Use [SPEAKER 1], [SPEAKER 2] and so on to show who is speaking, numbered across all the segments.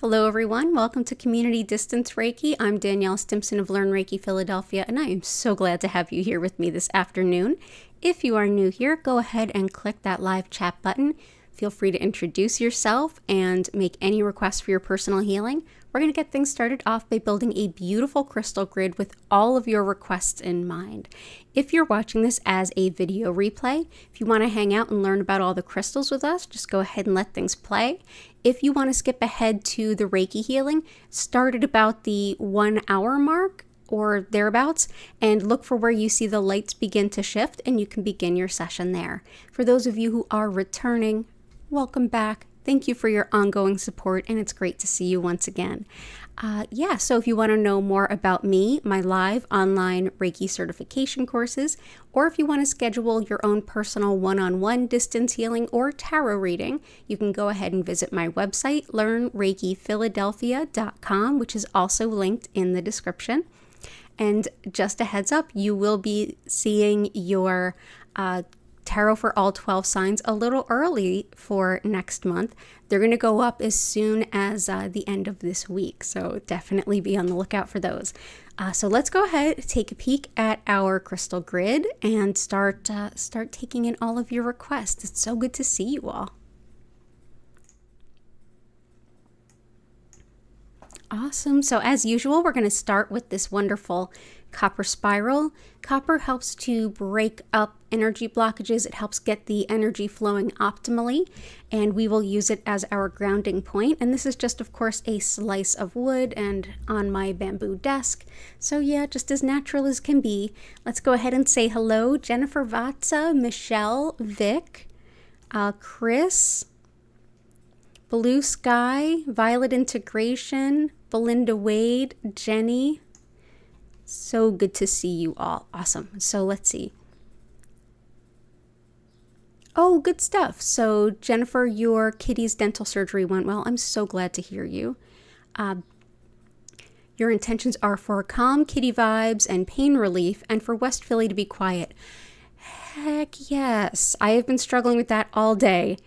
[SPEAKER 1] Hello everyone, welcome to Community Distance Reiki. I'm Danielle Stimpson of Learn Reiki Philadelphia, and I am so glad to have you here with me this afternoon. If you are new here, go ahead and click that live chat button. Feel free to introduce yourself and make any requests for your personal healing. We're going to get things started off by building a beautiful crystal grid with all of your requests in mind. If you're watching this as a video replay, if you want to hang out and learn about all the crystals with us, just go ahead and let things play. If you want to skip ahead to the Reiki healing, start at about the 1 hour mark or thereabouts, and look for where you see the lights begin to shift, and you can begin your session there. For those of you who are returning, welcome back. Thank you for your ongoing support, and it's great to see you once again. So if you want to know more about me, my live online Reiki certification courses, or if you want to schedule your own personal one-on-one distance healing or tarot reading, you can go ahead and visit my website, learnreikiphiladelphia.com, which is also linked in the description. And just a heads up, you will be seeing your Tarot for all 12 signs a little early for next month. They're going to go up as soon as the end of this week, so definitely be on the lookout for those. So let's go ahead, take a peek at our crystal grid, and start taking in all of your requests. It's so good to see you all. Awesome. So as usual, we're going to start with this wonderful copper spiral. Copper helps to break up energy blockages. It helps get the energy flowing optimally, and we will use it as our grounding point. And this is just, of course, a slice of wood and on my bamboo desk. So yeah, just as natural as can be. Let's go ahead and say hello. Jennifer Vatsa, Michelle, Vic, Chris, Blue Sky, Violet Integration, Belinda Wade, Jenny. So good to see you all. Awesome. So let's see. Oh, good stuff. So Jennifer, your kitty's dental surgery went well. I'm so glad to hear you. Your intentions are for calm kitty vibes and pain relief, and for West Philly to be quiet. Heck yes. I have been struggling with that all day.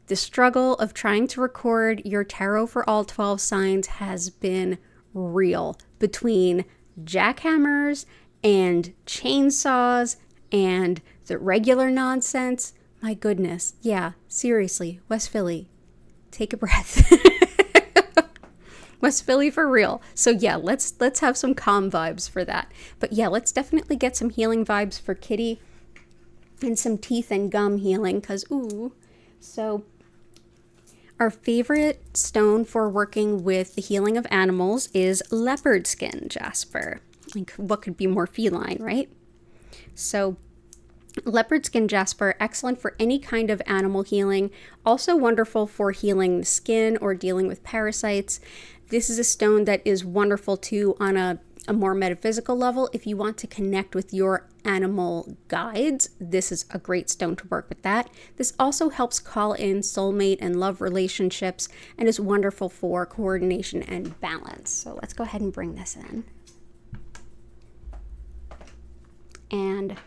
[SPEAKER 1] The struggle of trying to record your tarot for all 12 signs has been real, between jackhammers and chainsaws and the regular nonsense. My goodness. Yeah, seriously, West Philly, take a breath. West Philly for real. So yeah, let's have some calm vibes for that. But yeah, let's definitely get some healing vibes for Kitty and some teeth and gum healing, because ooh. So our favorite stone for working with the healing of animals is leopard skin jasper. Like, what could be more feline, right? So leopard skin jasper, excellent for any kind of animal healing. Also wonderful for healing the skin or dealing with parasites. This is a stone that is wonderful too on a more metaphysical level. If you want to connect with your animal guides, this is a great stone to work with that. This also helps call in soulmate and love relationships, and is wonderful for coordination and balance. So let's go ahead and bring this in. And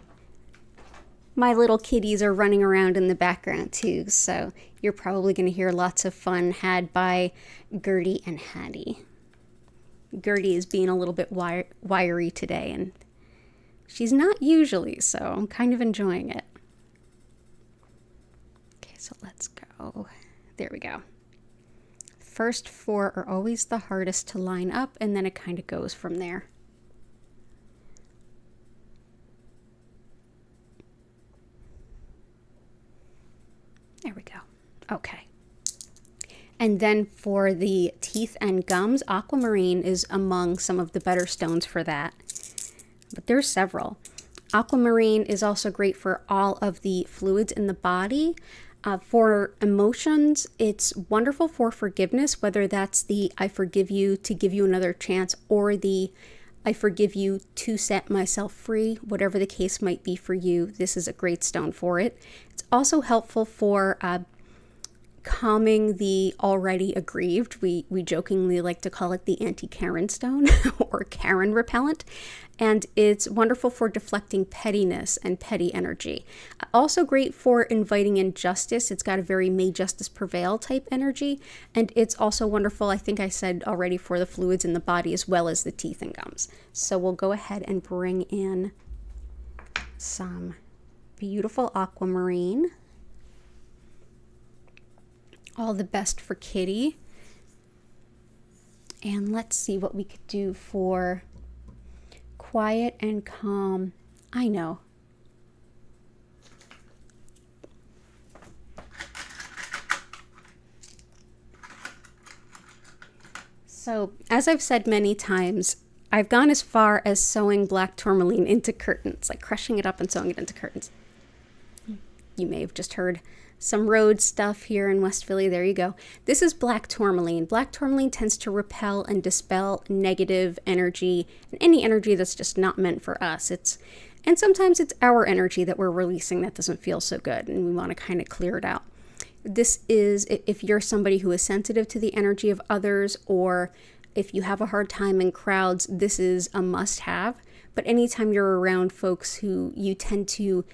[SPEAKER 1] my little kitties are running around in the background too, so you're probably going to hear lots of fun had by Gertie and Hattie. Gertie is being a little bit wiry today, and she's not usually, so I'm kind of enjoying it. Okay, so let's go. There we go. First 4 are always the hardest to line up, and then it kind of goes from there. There we go. Okay. And then for the teeth and gums, aquamarine is among some of the better stones for that. But there's several. Aquamarine is also great for all of the fluids in the body. For emotions, it's wonderful for forgiveness, whether that's the I forgive you to give you another chance, or the I forgive you to set myself free. Whatever the case might be for you, this is a great stone for it. It's also helpful for calming the already aggrieved. We jokingly like to call it the anti-Karen stone or Karen repellent. And it's wonderful for deflecting pettiness and petty energy. Also great for inviting in justice. It's got a very may justice prevail type energy. And it's also wonderful, I think I said already, for the fluids in the body as well as the teeth and gums. So we'll go ahead and bring in some beautiful aquamarine. All the best for Kitty. And let's see what we could do for quiet and calm. I know. So, as I've said many times, I've gone as far as sewing black tourmaline into curtains, like crushing it up and sewing it into curtains. You may have just heard some road stuff here in West Philly. There you go. This is black tourmaline. Black tourmaline tends to repel and dispel negative energy and any energy that's just not meant for us. And sometimes it's our energy that we're releasing that doesn't feel so good, and we want to kind of clear it out. This is if you're somebody who is sensitive to the energy of others, or if you have a hard time in crowds, this is a must-have. But anytime you're around folks who you tend to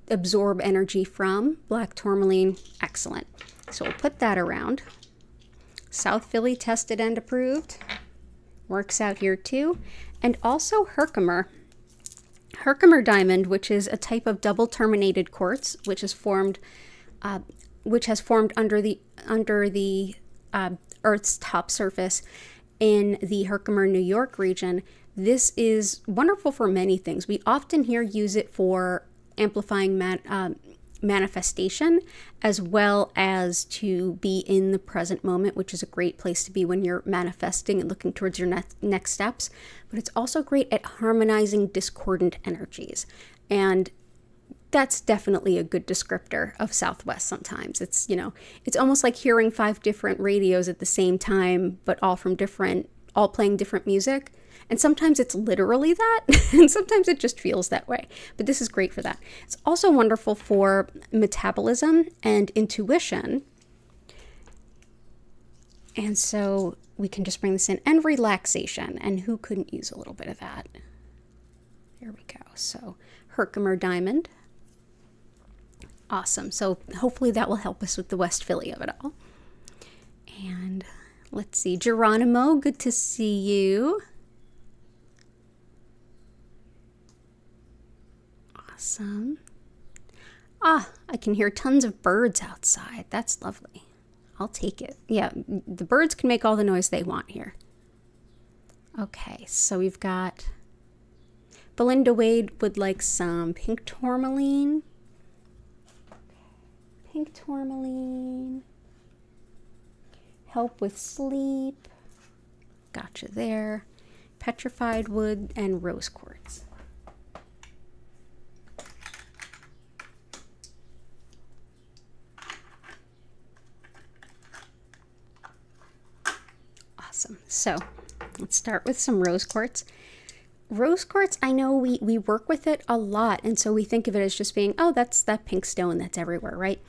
[SPEAKER 1] absorb energy from, black tourmaline, excellent. So we'll put that around. South Philly tested and approved. Works out here too. And also Herkimer. Herkimer diamond, which is a type of double terminated quartz, which has formed under the Earth's top surface in the Herkimer, New York region. This is wonderful for many things. We often use it for amplifying manifestation, as well as to be in the present moment, which is a great place to be when you're manifesting and looking towards your next steps. But it's also great at harmonizing discordant energies. And that's definitely a good descriptor of Southwest sometimes. It's, it's almost like hearing 5 different radios at the same time, but all playing different music. And sometimes it's literally that, and sometimes it just feels that way. But this is great for that. It's also wonderful for metabolism and intuition. And so we can just bring this in, and relaxation. And who couldn't use a little bit of that? There we go. So Herkimer diamond. Awesome. So hopefully that will help us with the West Philly of it all. And let's see, Geronimo, good to see you. Awesome. I can hear tons of birds outside. That's lovely. I'll take it. Yeah, the birds can make all the noise they want here. Okay, so we've got Belinda Wade would like some pink tourmaline. Pink tourmaline. Help with sleep. Gotcha there. Petrified wood and rose quartz. Awesome. So let's start with some rose quartz. Rose quartz, I know we work with it a lot, and so we think of it as just being, oh, that's that pink stone that's everywhere, right?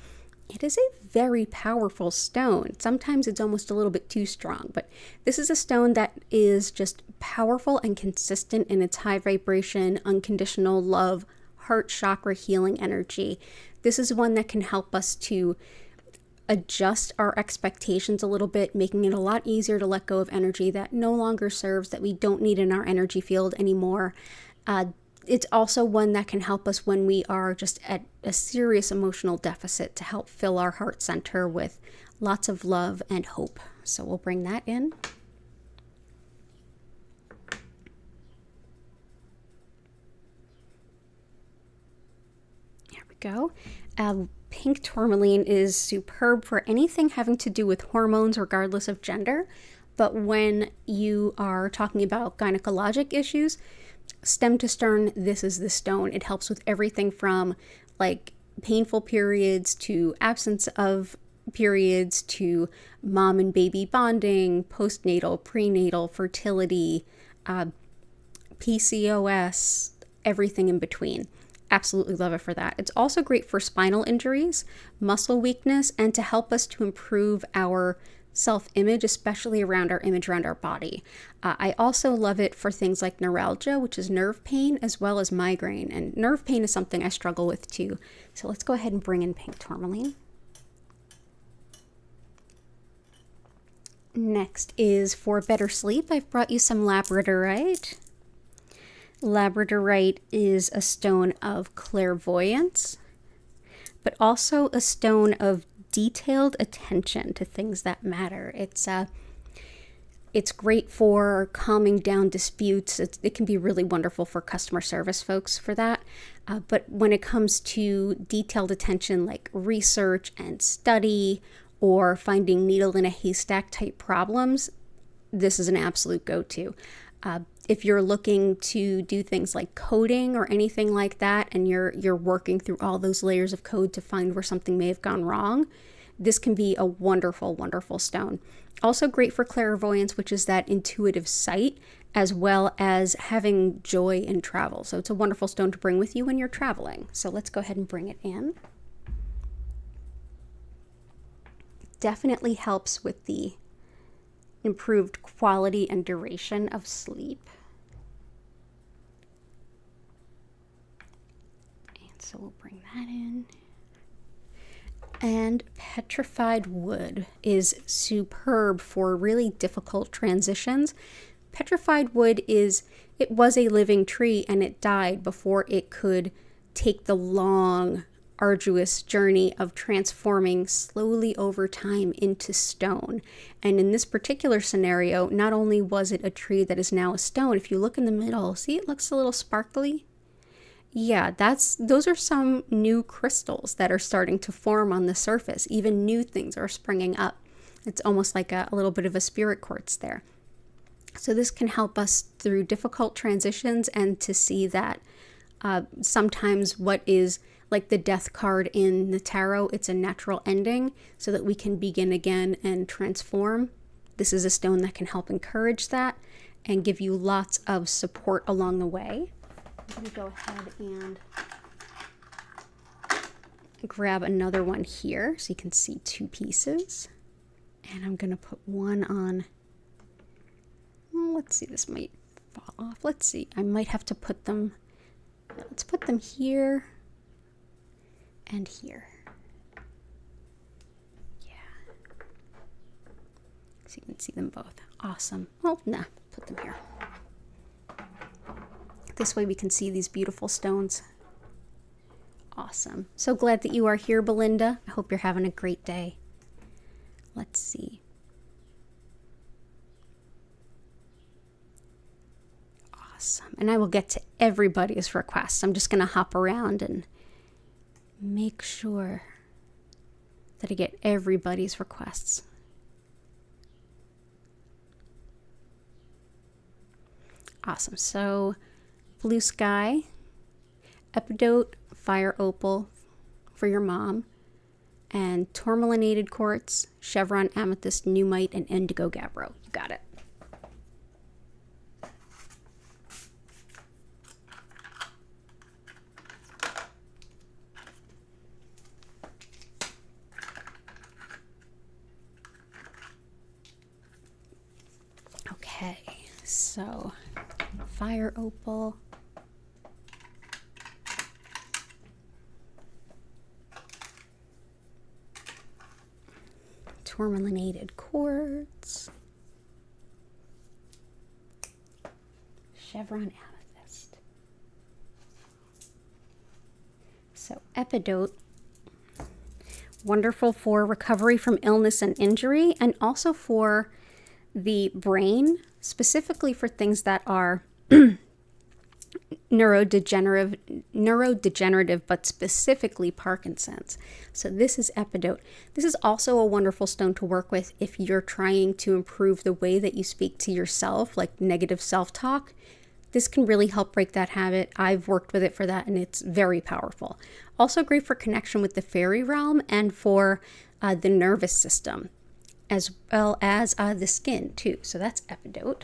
[SPEAKER 1] It is a very powerful stone. Sometimes it's almost a little bit too strong, but this is a stone that is just powerful and consistent in its high vibration, unconditional love, heart chakra healing energy. This is one that can help us to adjust our expectations a little bit, making it a lot easier to let go of energy that no longer serves, that we don't need in our energy field anymore. It's also one that can help us when we are just at a serious emotional deficit, to help fill our heart center with lots of love and hope. So we'll bring that in. There we go. Pink tourmaline is superb for anything having to do with hormones, regardless of gender. But when you are talking about gynecologic issues, stem to stern, this is the stone. It helps with everything from like painful periods to absence of periods to mom and baby bonding, postnatal, prenatal, fertility, PCOS, everything in between. Absolutely love it for that. It's also great for spinal injuries, muscle weakness, and to help us to improve our self-image, especially around our image around our body. I also love it for things like neuralgia, which is nerve pain, as well as migraine. And nerve pain is something I struggle with too. So let's go ahead and bring in pink tourmaline. Next is for better sleep. I've brought you some labradorite. Labradorite is a stone of clairvoyance, but also a stone of detailed attention to things that matter. It's great for calming down disputes. It can be really wonderful for customer service folks for that. But when it comes to detailed attention like research and study or finding needle in a haystack type problems, this is an absolute go-to. If you're looking to do things like coding or anything like that, and you're working through all those layers of code to find where something may have gone wrong, this can be a wonderful, wonderful stone. Also great for clairvoyance, which is that intuitive sight, as well as having joy in travel. So it's a wonderful stone to bring with you when you're traveling. So let's go ahead and bring it in. Definitely helps with the improved quality and duration of sleep. And so we'll bring that in. And petrified wood is superb for really difficult transitions. Petrified wood it was a living tree and it died before it could take the long, arduous journey of transforming slowly over time into stone. And in this particular scenario, not only was it a tree that is now a stone, if you look in the middle, see it looks a little sparkly? Yeah, those are some new crystals that are starting to form on the surface. Even new things are springing up. It's almost like a little bit of a spirit quartz there. So this can help us through difficult transitions and to see that sometimes what is like the death card in the tarot, it's a natural ending so that we can begin again and transform. This is a stone that can help encourage that and give you lots of support along the way. I'm going to go ahead and grab another one here so you can see two pieces. And I'm going to put one on, let's see, this might fall off. Let's see, I might have to put them, let's put them here and here. Yeah. So you can see them both. Awesome. Well, nah, put them here. This way we can see these beautiful stones. Awesome. So glad that you are here, Belinda. I hope you're having a great day. Let's see. Awesome. And I will get to everybody's requests. I'm just going to hop around and make sure that I get everybody's requests. Awesome. So blue sky, epidote, fire opal for your mom, and tourmalinated quartz, chevron amethyst, numite, and indigo gabbro. You got it. Okay, so fire opal, tourmalinated quartz, chevron amethyst. So epidote, wonderful for recovery from illness and injury, and also for the brain, specifically for things that are neurodegenerative, but specifically Parkinson's. So this is epidote. This is also a wonderful stone to work with if you're trying to improve the way that you speak to yourself, like negative self-talk. This can really help break that habit. I've worked with it for that, and it's very powerful. Also great for connection with the fairy realm and for the nervous system, as well as the skin too. So that's epidote.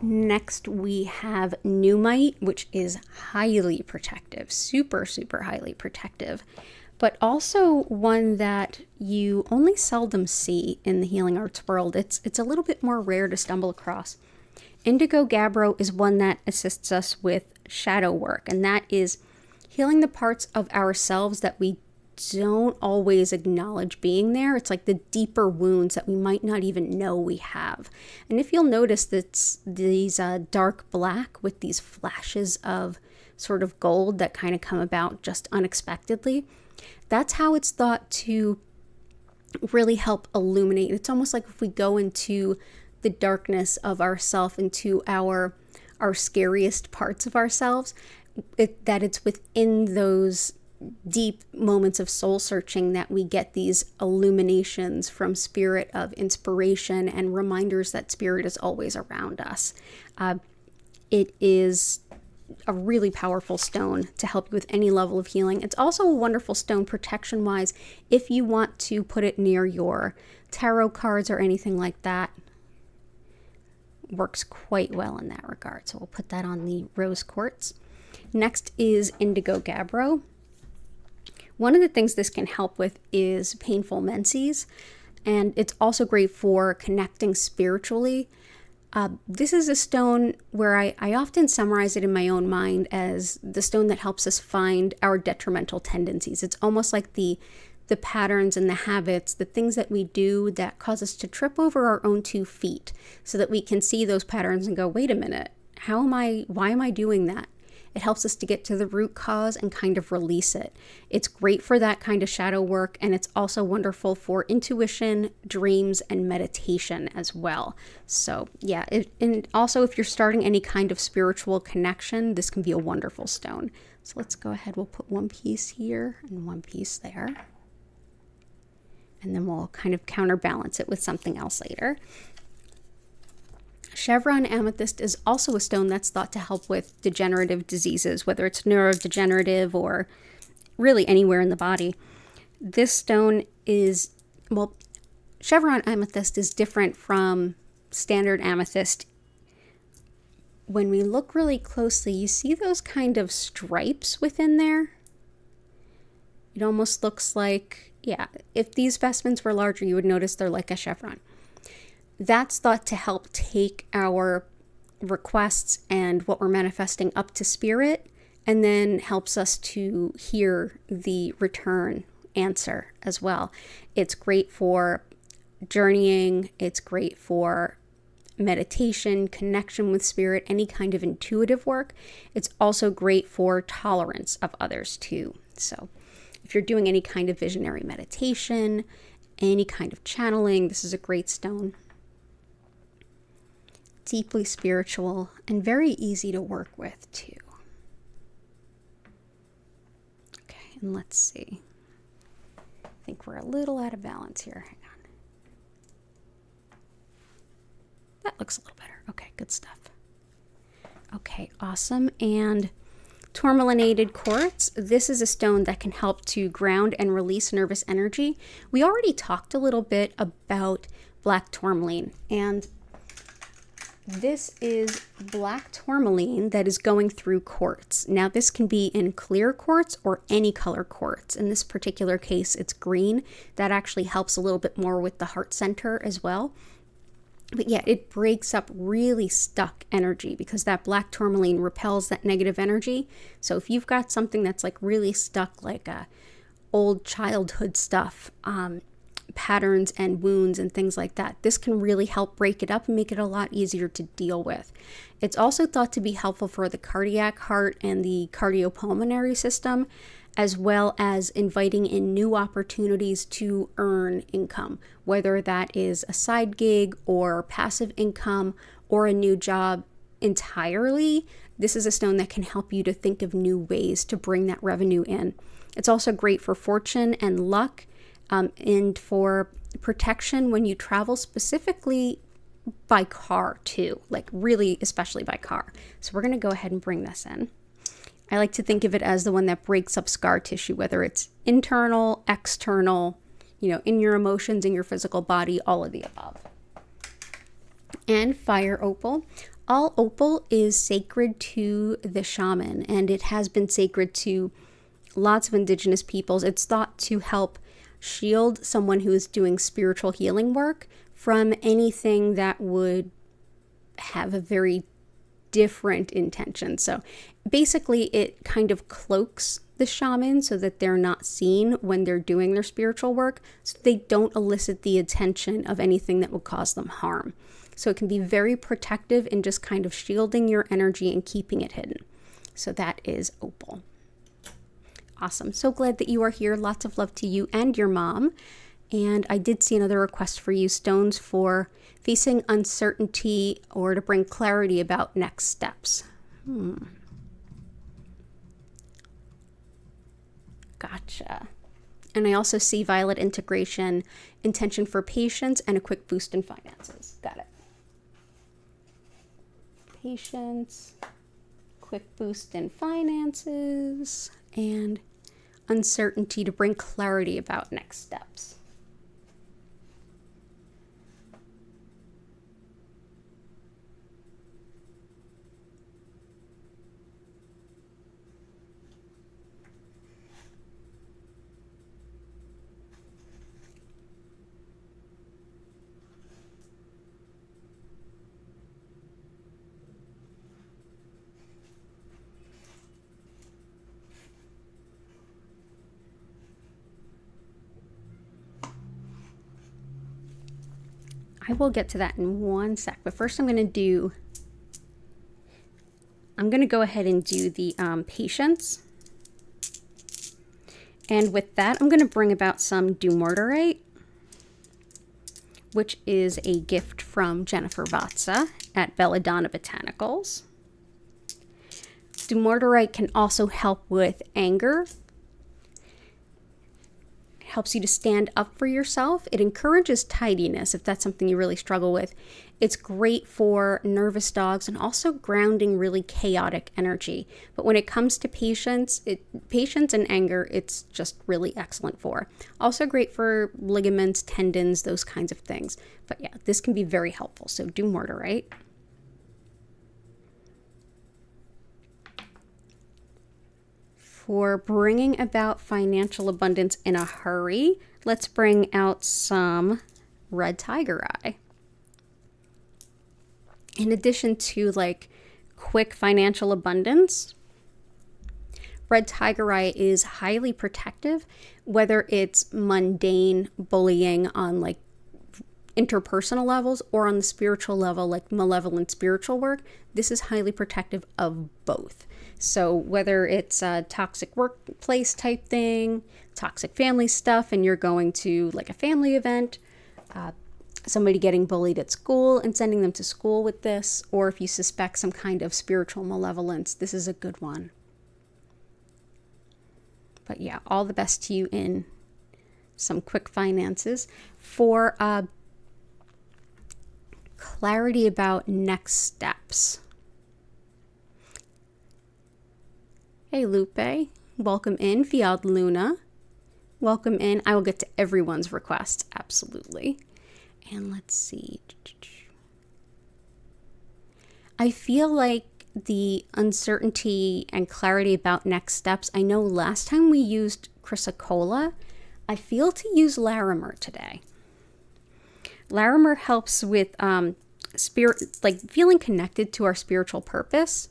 [SPEAKER 1] Next, we have Numite, which is highly protective, super, super highly protective, but also one that you only seldom see in the healing arts world. It's a little bit more rare to stumble across. Indigo Gabbro is one that assists us with shadow work, and that is healing the parts of ourselves that we don't always acknowledge being there. It's like the deeper wounds that we might not even know we have. And if you'll notice, that's these dark black with these flashes of sort of gold that kind of come about just unexpectedly. That's how it's thought to really help illuminate. It's almost like if we go into the darkness of ourself, into our scariest parts of ourselves, that it's within those deep moments of soul searching that we get these illuminations from spirit of inspiration and reminders that spirit is always around us. It is a really powerful stone to help you with any level of healing. It's also a wonderful stone protection wise if you want to put it near your tarot cards or anything like that. Works quite well in that regard. So we'll put that on the rose quartz. Next is Indigo Gabbro. One of the things this can help with is painful menses, and it's also great for connecting spiritually. This is a stone where I often summarize it in my own mind as the stone that helps us find our detrimental tendencies. It's almost like the patterns and the habits, the things that we do that cause us to trip over our own 2 feet, so that we can see those patterns and go, wait a minute, why am I doing that? It helps us to get to the root cause and kind of release it. It's great for that kind of shadow work, and it's also wonderful for intuition, dreams, and meditation as well. So yeah, and also if you're starting any kind of spiritual connection, this can be a wonderful stone. So let's go ahead, we'll put one piece here and one piece there. And then we'll kind of counterbalance it with something else later. Chevron amethyst is also a stone that's thought to help with degenerative diseases, whether it's neurodegenerative or really anywhere in the body. This stone is, well, chevron amethyst is different from standard amethyst. When we look really closely, you see those kind of stripes within there. It almost looks like, yeah, if these specimens were larger, you would notice they're like a chevron. That's thought to help take our requests and what we're manifesting up to spirit, and then helps us to hear the return answer as well. It's great for journeying. It's great for meditation, connection with spirit, any kind of intuitive work. It's also great for tolerance of others too. So if you're doing any kind of visionary meditation, any kind of channeling, this is a great stone. Deeply spiritual and very easy to work with too. Okay, and let's see. I think we're a little out of balance here. Hang on. That looks a little better. Okay, good stuff. Okay, awesome. And tourmalinated quartz. This is a stone that can help to ground and release nervous energy. We already talked a little bit about black tourmaline, and this is black tourmaline that is going through quartz. Now this can be in clear quartz or any color quartz. In this particular case, it's green. That actually helps a little bit more with the heart center as well. But yeah, it breaks up really stuck energy because that black tourmaline repels that negative energy. So if you've got something that's like really stuck, like old childhood stuff, patterns and wounds and things like that, this can really help break it up and make it a lot easier to deal with. It's also thought to be helpful for the cardiac, heart, and the cardiopulmonary system, as well as inviting in new opportunities to earn income, whether that is a side gig or passive income or a new job entirely. This is a stone that can help you to think of new ways to bring that revenue in. It's also great for fortune and luck, and for protection when you travel, specifically by car too, like really especially by car. So we're going to go ahead and bring this in. I like to think of it as the one that breaks up scar tissue, whether it's internal, external, in your emotions, in your physical body, all of the above. And fire opal. All opal is sacred to the shaman, and it has been sacred to lots of indigenous peoples. It's thought to help shield someone who is doing spiritual healing work from anything that would have a very different intention. So basically it kind of cloaks the shaman so that they're not seen when they're doing their spiritual work, so they don't elicit the attention of anything that would cause them harm. So it can be very protective in just kind of shielding your energy and keeping it hidden. So that is opal. Awesome. So glad that you are here. Lots of love to you and your mom. And I did see another request for you, stones for facing uncertainty or to bring clarity about next steps. Gotcha. And I also see violet integration, intention for patience, and a quick boost in finances. Got it. Patience, quick boost in finances, and uncertainty to bring clarity about next steps. I will get to that in one sec, but first I'm going to go ahead and do the patience. And with that, I'm going to bring about some dumortierite, which is a gift from Jennifer Vatsa at Belladonna Botanicals. Dumortierite can also help with anger. Helps you to stand up for yourself. It encourages tidiness if that's something you really struggle with. It's great for nervous dogs and also grounding really chaotic energy. But when it comes to patience and anger, it's just really excellent for. Also great for ligaments, tendons, those kinds of things. But yeah, this can be very helpful. So dumortierite. For bringing about financial abundance in a hurry, let's bring out some red tiger eye. In addition to like quick financial abundance, red tiger eye is highly protective, whether it's mundane bullying on like interpersonal levels or on the spiritual level, like malevolent spiritual work. This is highly protective of both. So whether it's a toxic workplace type thing, toxic family stuff, and you're going to like a family event, somebody getting bullied at school and sending them to school with this, or if you suspect some kind of spiritual malevolence, this is a good one. But yeah, all the best to you in some quick finances. For clarity about next steps. Hey Lupe, welcome in. Fiad Luna, welcome in. I will get to everyone's request, absolutely. And let's see. I feel like the uncertainty and clarity about next steps, I know last time we used chrysocolla, I feel to use Larimer today. Larimer helps with spirit, like feeling connected to our spiritual purpose,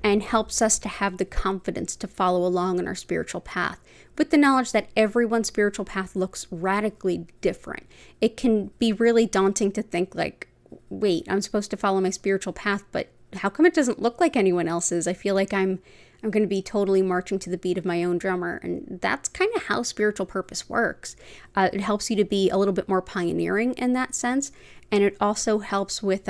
[SPEAKER 1] and helps us to have the confidence to follow along on our spiritual path with the knowledge that everyone's spiritual path looks radically different. It can be really daunting to think like, wait, I'm supposed to follow my spiritual path, but how come it doesn't look like anyone else's? I feel like I'm going to be totally marching to the beat of my own drummer. And that's kind of how spiritual purpose works. It helps you to be a little bit more pioneering in that sense. And it also helps with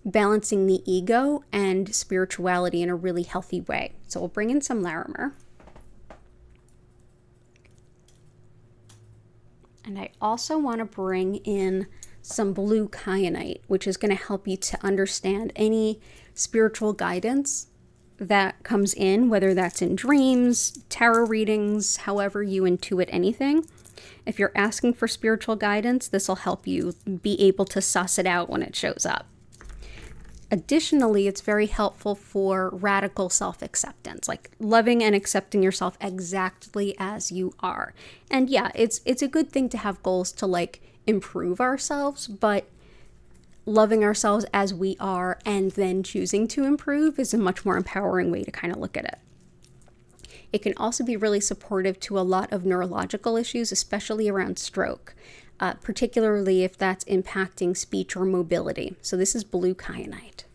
[SPEAKER 1] balancing the ego and spirituality in a really healthy way. So we'll bring in some Larimer. And I also want to bring in some blue kyanite, which is going to help you to understand any spiritual guidance that comes in, whether that's in dreams, tarot readings, however you intuit anything. If you're asking for spiritual guidance, this will help you be able to suss it out when it shows up. Additionally, it's very helpful for radical self-acceptance, like loving and accepting yourself exactly as you are. And yeah, it's a good thing to have goals to like improve ourselves, but loving ourselves as we are and then choosing to improve is a much more empowering way to kind of look at it. It can also be really supportive to a lot of neurological issues, especially around stroke, particularly if that's impacting speech or mobility. So this is blue kyanite.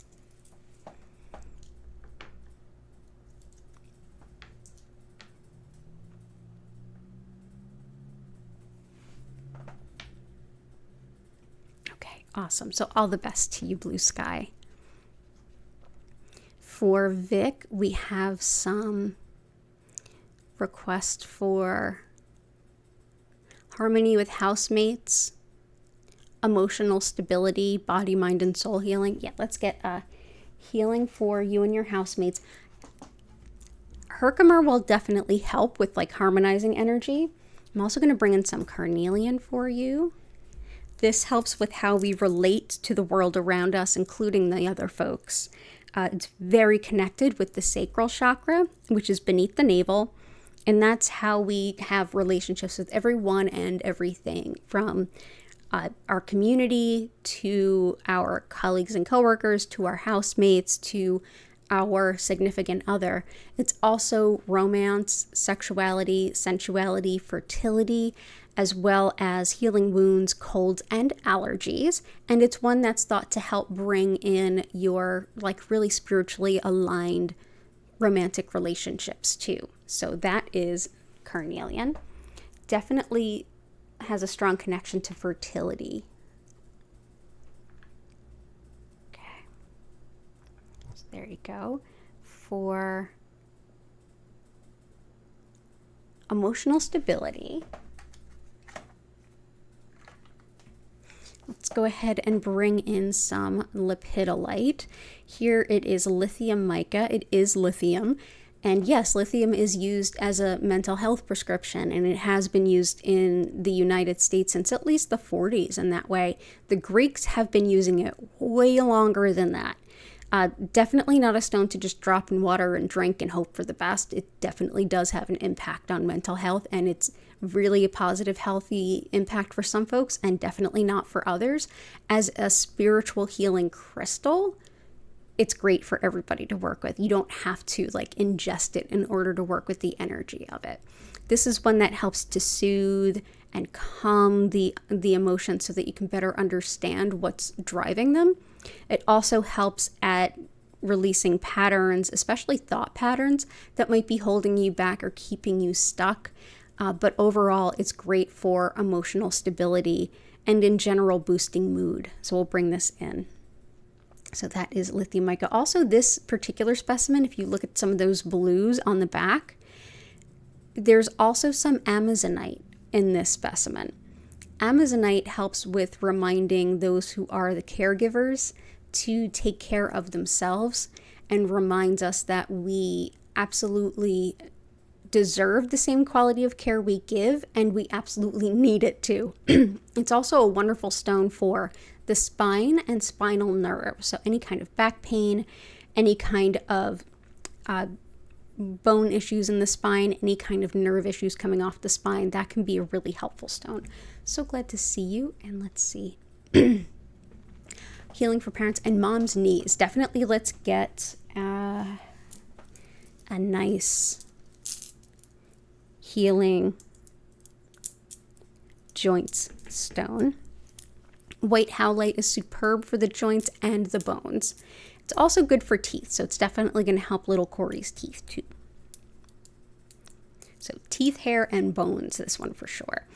[SPEAKER 1] Okay, awesome. So all the best to you, blue sky. For Vic, we have some request for harmony with housemates, emotional stability, body, mind, and soul healing. Yeah, let's get healing for you and your housemates. Herkimer will definitely help with like harmonizing energy. I'm also going to bring in some carnelian for you. This helps with how we relate to the world around us, including the other folks. It's very connected with the sacral chakra, which is beneath the navel. And that's how we have relationships with everyone and everything, from our community to our colleagues and coworkers, to our housemates, to our significant other. It's also romance, sexuality, sensuality, fertility, as well as healing wounds, colds, and allergies. And it's one that's thought to help bring in your like really spiritually aligned romantic relationships too. So that is carnelian. Definitely has a strong connection to fertility. Okay. So there you go. For emotional stability, let's go ahead and bring in some lepidolite. Here it is lithium mica. It is lithium. And yes, lithium is used as a mental health prescription, and it has been used in the United States since at least the 40s. And that way, the Greeks have been using it way longer than that. Definitely not a stone to just drop in water and drink and hope for the best. It definitely does have an impact on mental health, and it's really a positive, healthy impact for some folks and definitely not for others. As a spiritual healing crystal, it's great for everybody to work with. You don't have to like ingest it in order to work with the energy of it. This is one that helps to soothe and calm the emotions so that you can better understand what's driving them. It also helps at releasing patterns, especially thought patterns that might be holding you back or keeping you stuck. But overall, it's great for emotional stability and in general boosting mood. So we'll bring this in. So that is lithium mica. Also, this particular specimen, if you look at some of those blues on the back, there's also some amazonite in this specimen. Amazonite helps with reminding those who are the caregivers to take care of themselves and reminds us that we absolutely deserve the same quality of care we give, and we absolutely need it too. It's also a wonderful stone for the spine and spinal nerve. So any kind of back pain, any kind of bone issues in the spine, any kind of nerve issues coming off the spine, that can be a really helpful stone. So glad to see you. And let's see. Healing for parents and mom's knees. Definitely let's get a nice healing joints stone. White howlite is superb for the joints and the bones. It's also good for teeth, so it's definitely going to help little Corey's teeth too. So teeth, hair, and bones, this one for sure.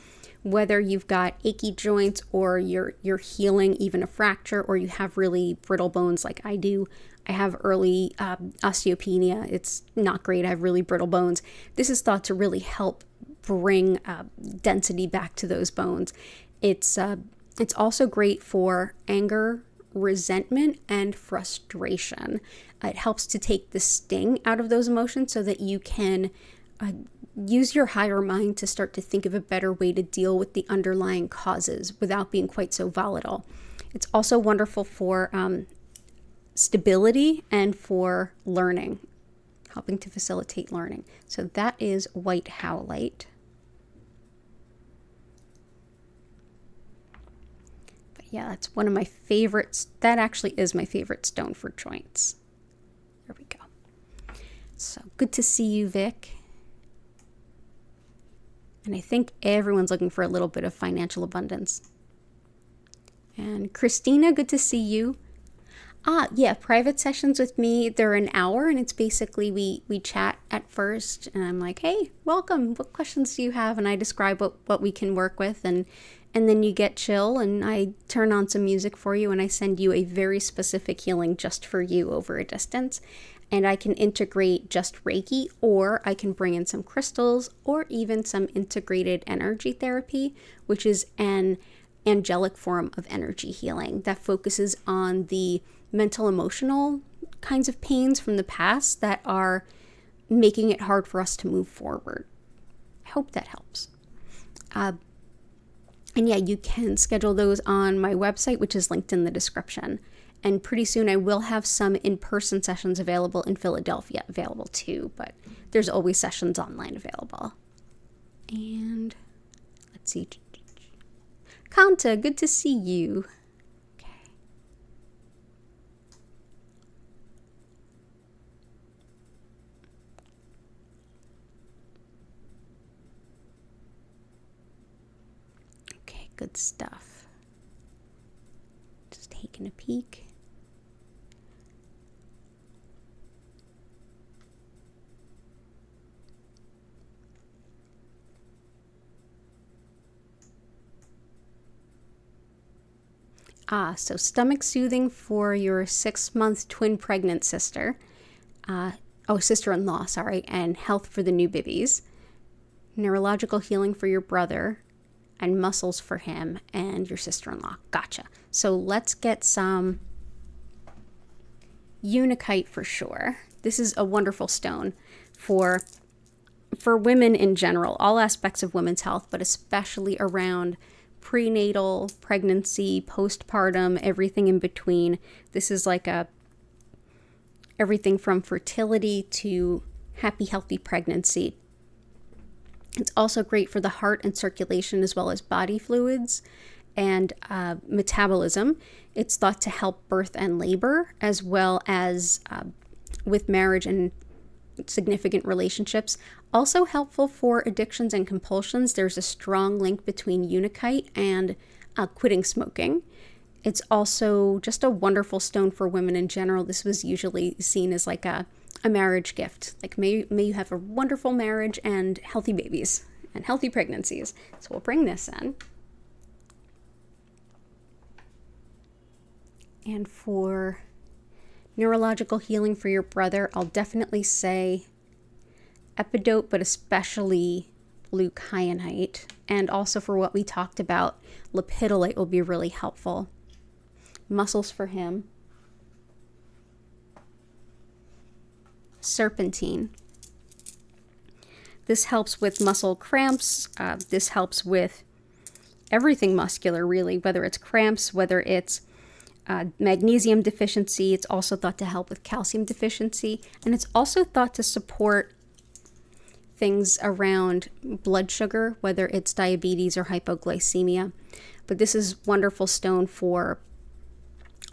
[SPEAKER 1] Whether you've got achy joints or you're healing even a fracture, or you have really brittle bones like I do. I have early osteopenia. It's not great. I have really brittle bones. This is thought to really help bring density back to those bones. It's also great for anger, resentment, and frustration. It helps to take the sting out of those emotions so that you can use your higher mind to start to think of a better way to deal with the underlying causes without being quite so volatile. It's also wonderful for stability and for learning, helping to facilitate learning. So that is white howlite. But yeah, that's one of my favorites. That actually is my favorite stone for joints. There we go. So good to see you, Vic. And I think everyone's looking for a little bit of financial abundance. And Christina, good to see you. Yeah, private sessions with me, they're an hour, and it's basically we chat at first, and I'm like, hey, welcome, what questions do you have? And I describe what we can work with, and then you get chill, and I turn on some music for you, and I send you a very specific healing just for you over a distance. And I can integrate just Reiki, or I can bring in some crystals, or even some integrated energy therapy, which is an angelic form of energy healing that focuses on the mental, emotional kinds of pains from the past that are making it hard for us to move forward. I hope that helps. And yeah, you can schedule those on my website, which is linked in the description. And pretty soon I will have some in-person sessions available in Philadelphia available too, but there's always sessions online available. And let's see. Kanta, good to see you. Okay. Okay, good stuff. Just taking a peek. So stomach soothing for your 6-month twin pregnant sister. Sister-in-law, sorry, and health for the new babies. Neurological healing for your brother, and muscles for him and your sister-in-law. Gotcha. So let's get some Unakite for sure. This is a wonderful stone for women in general, all aspects of women's health, but especially around prenatal, pregnancy, postpartum, everything in between. This is like everything from fertility to happy, healthy pregnancy. It's also great for the heart and circulation, as well as body fluids and metabolism. It's thought to help birth and labor, as well as with marriage and significant relationships. Also helpful for addictions and compulsions. There's a strong link between Unakite and quitting smoking. It's also just a wonderful stone for women in general. This was usually seen as like a marriage gift. Like may you have a wonderful marriage and healthy babies and healthy pregnancies. So we'll bring this in. And for neurological healing for your brother, I'll definitely say epidote, but especially blue kyanite. And also for what we talked about, lepidolite will be really helpful. Muscles for him. Serpentine. This helps with muscle cramps. This helps with everything muscular, really, whether it's cramps, whether it's magnesium deficiency. It's also thought to help with calcium deficiency. And it's also thought to support things around blood sugar, whether it's diabetes or hypoglycemia. But this is wonderful stone for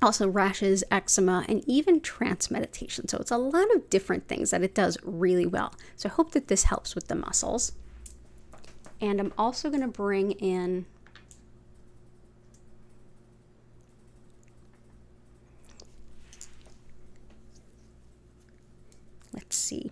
[SPEAKER 1] also rashes, eczema, and even trance meditation. So it's a lot of different things that it does really well. So I hope that this helps with the muscles. And I'm also going to bring in let's see.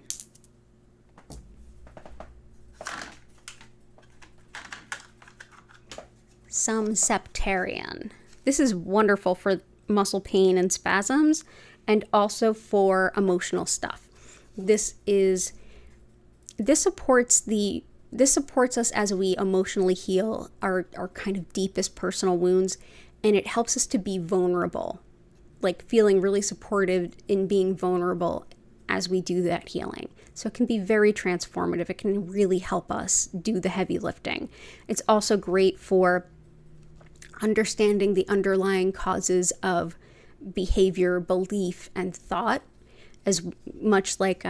[SPEAKER 1] Some septarian. This is wonderful for muscle pain and spasms, and also for emotional stuff. This supports us as we emotionally heal our kind of deepest personal wounds, and it helps us to be vulnerable, like feeling really supportive in being vulnerable as we do that healing. So it can be very transformative. It can really help us do the heavy lifting. It's also great for understanding the underlying causes of behavior, belief, and thought, as much like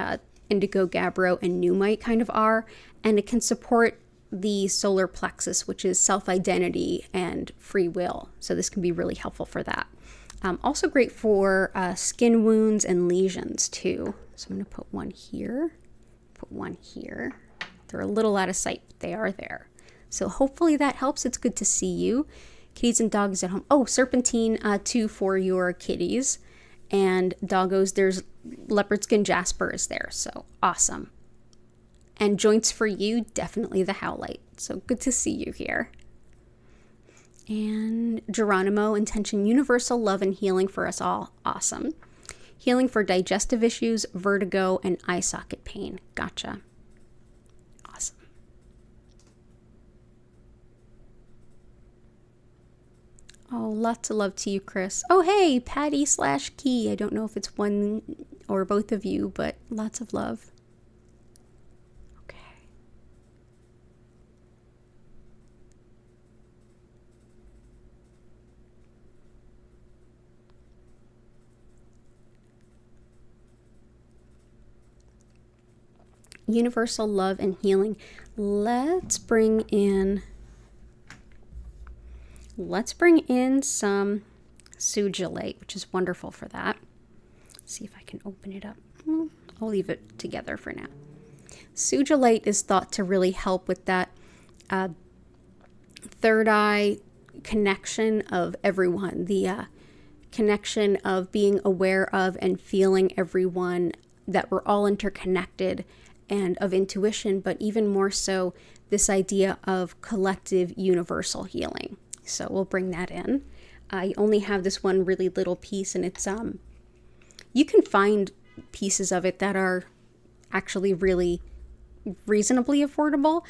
[SPEAKER 1] indigo, gabbro, and numite kind of are. And it can support the solar plexus, which is self-identity and free will. So this can be really helpful for that. Also great for skin wounds and lesions too. So I'm going to put one here, put one here. They're a little out of sight, but they are there. So hopefully that helps. It's good to see you. Kitties and dogs at home. Oh, serpentine too for your kitties. And doggos, there's leopard skin jasper is there. So awesome. And joints for you, definitely the howlite. So good to see you here. And Geronimo, intention, universal love and healing for us all. Awesome. Healing for digestive issues, vertigo, and eye socket pain. Gotcha. Awesome. Oh, lots of love to you, Chris. Oh, hey, Patty/Key. I don't know if it's one or both of you, but lots of love. Universal love and healing. Let's bring in some sugilite, which is wonderful for that. See if I can open it up. I'll leave it together for now. Sugilite is thought to really help with that third eye connection of everyone, the connection of being aware of and feeling everyone, that we're all interconnected, and of intuition, but even more so this idea of collective universal healing. So we'll bring that in. I only have this one really little piece, and it's you can find pieces of it that are actually really reasonably affordable.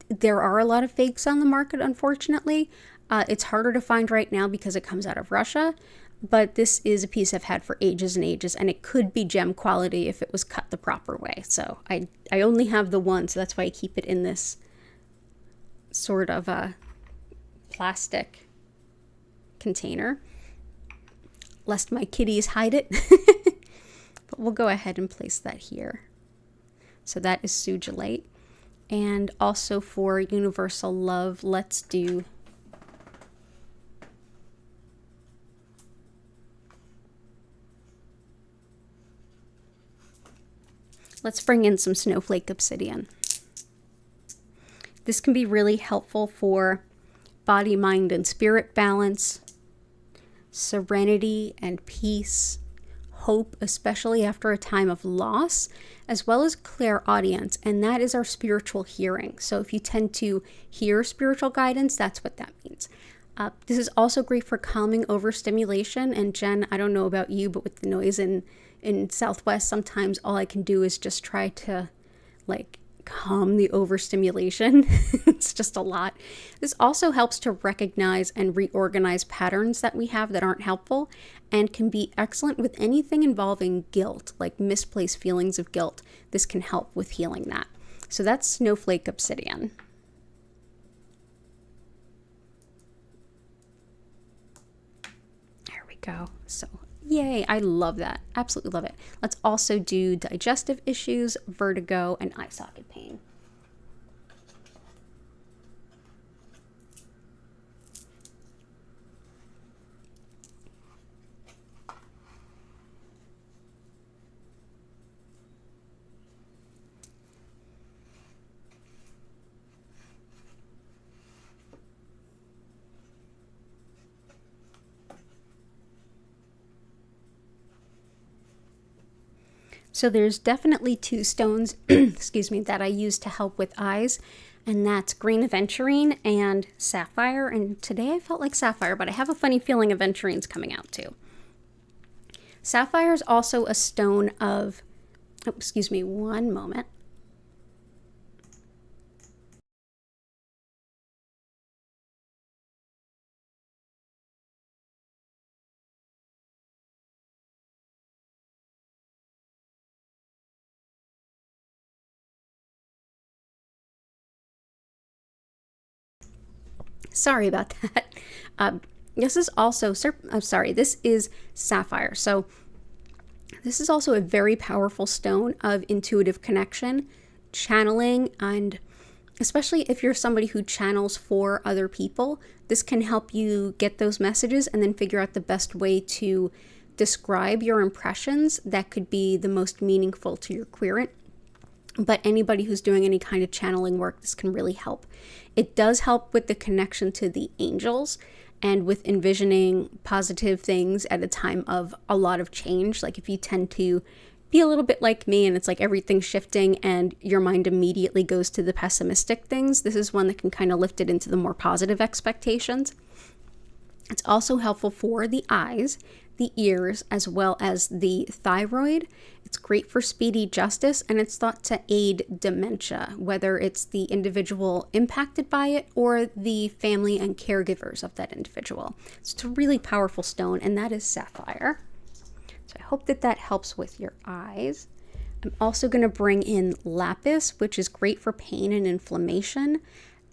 [SPEAKER 1] There are a lot of fakes on the market, unfortunately. It's harder to find right now because it comes out of Russia, but this is a piece I've had for ages and ages, and it could be gem quality if it was cut the proper way. So I only have the one, so that's why I keep it in this sort of a plastic container, lest my kitties hide it. But we'll go ahead and place that here. So that is sugilite. And also for universal love, let's bring in some snowflake obsidian. This can be really helpful for body, mind, and spirit balance, serenity and peace, hope, especially after a time of loss, as well as clairaudience, and that is our spiritual hearing. So if you tend to hear spiritual guidance, that's what that means. This is also great for calming overstimulation. And Jen, I don't know about you, but with the noise in Southwest, sometimes all I can do is just try to calm the overstimulation. It's just a lot. This also helps to recognize and reorganize patterns that we have that aren't helpful, and can be excellent with anything involving guilt, like misplaced feelings of guilt. This can help with healing that. So that's snowflake obsidian. There we go. So yay, I love that. Absolutely love it. Let's also do digestive issues, vertigo, and eye socket pain. So there's definitely two stones, excuse me, that I use to help with eyes, and that's green aventurine and sapphire. And today I felt like sapphire, but I have a funny feeling aventurine's coming out too. Sapphire is also a stone of, oh, excuse me, one moment. Sorry about that. This is also, this is sapphire. So this is also a very powerful stone of intuitive connection, channeling, and especially if you're somebody who channels for other people, this can help you get those messages and then figure out the best way to describe your impressions that could be the most meaningful to your querent. But anybody who's doing any kind of channeling work, this can really help. It does help with the connection to the angels and with envisioning positive things at a time of a lot of change. Like if you tend to be a little bit like me and it's like everything's shifting and your mind immediately goes to the pessimistic things, this is one that can kind of lift it into the more positive expectations. It's also helpful for the eyes, the ears, as well as the thyroid. It's great for speedy justice, and it's thought to aid dementia, whether it's the individual impacted by it or the family and caregivers of that individual. So it's a really powerful stone, and that is sapphire. So I hope that helps with your eyes. I'm also going to bring in lapis, which is great for pain and inflammation,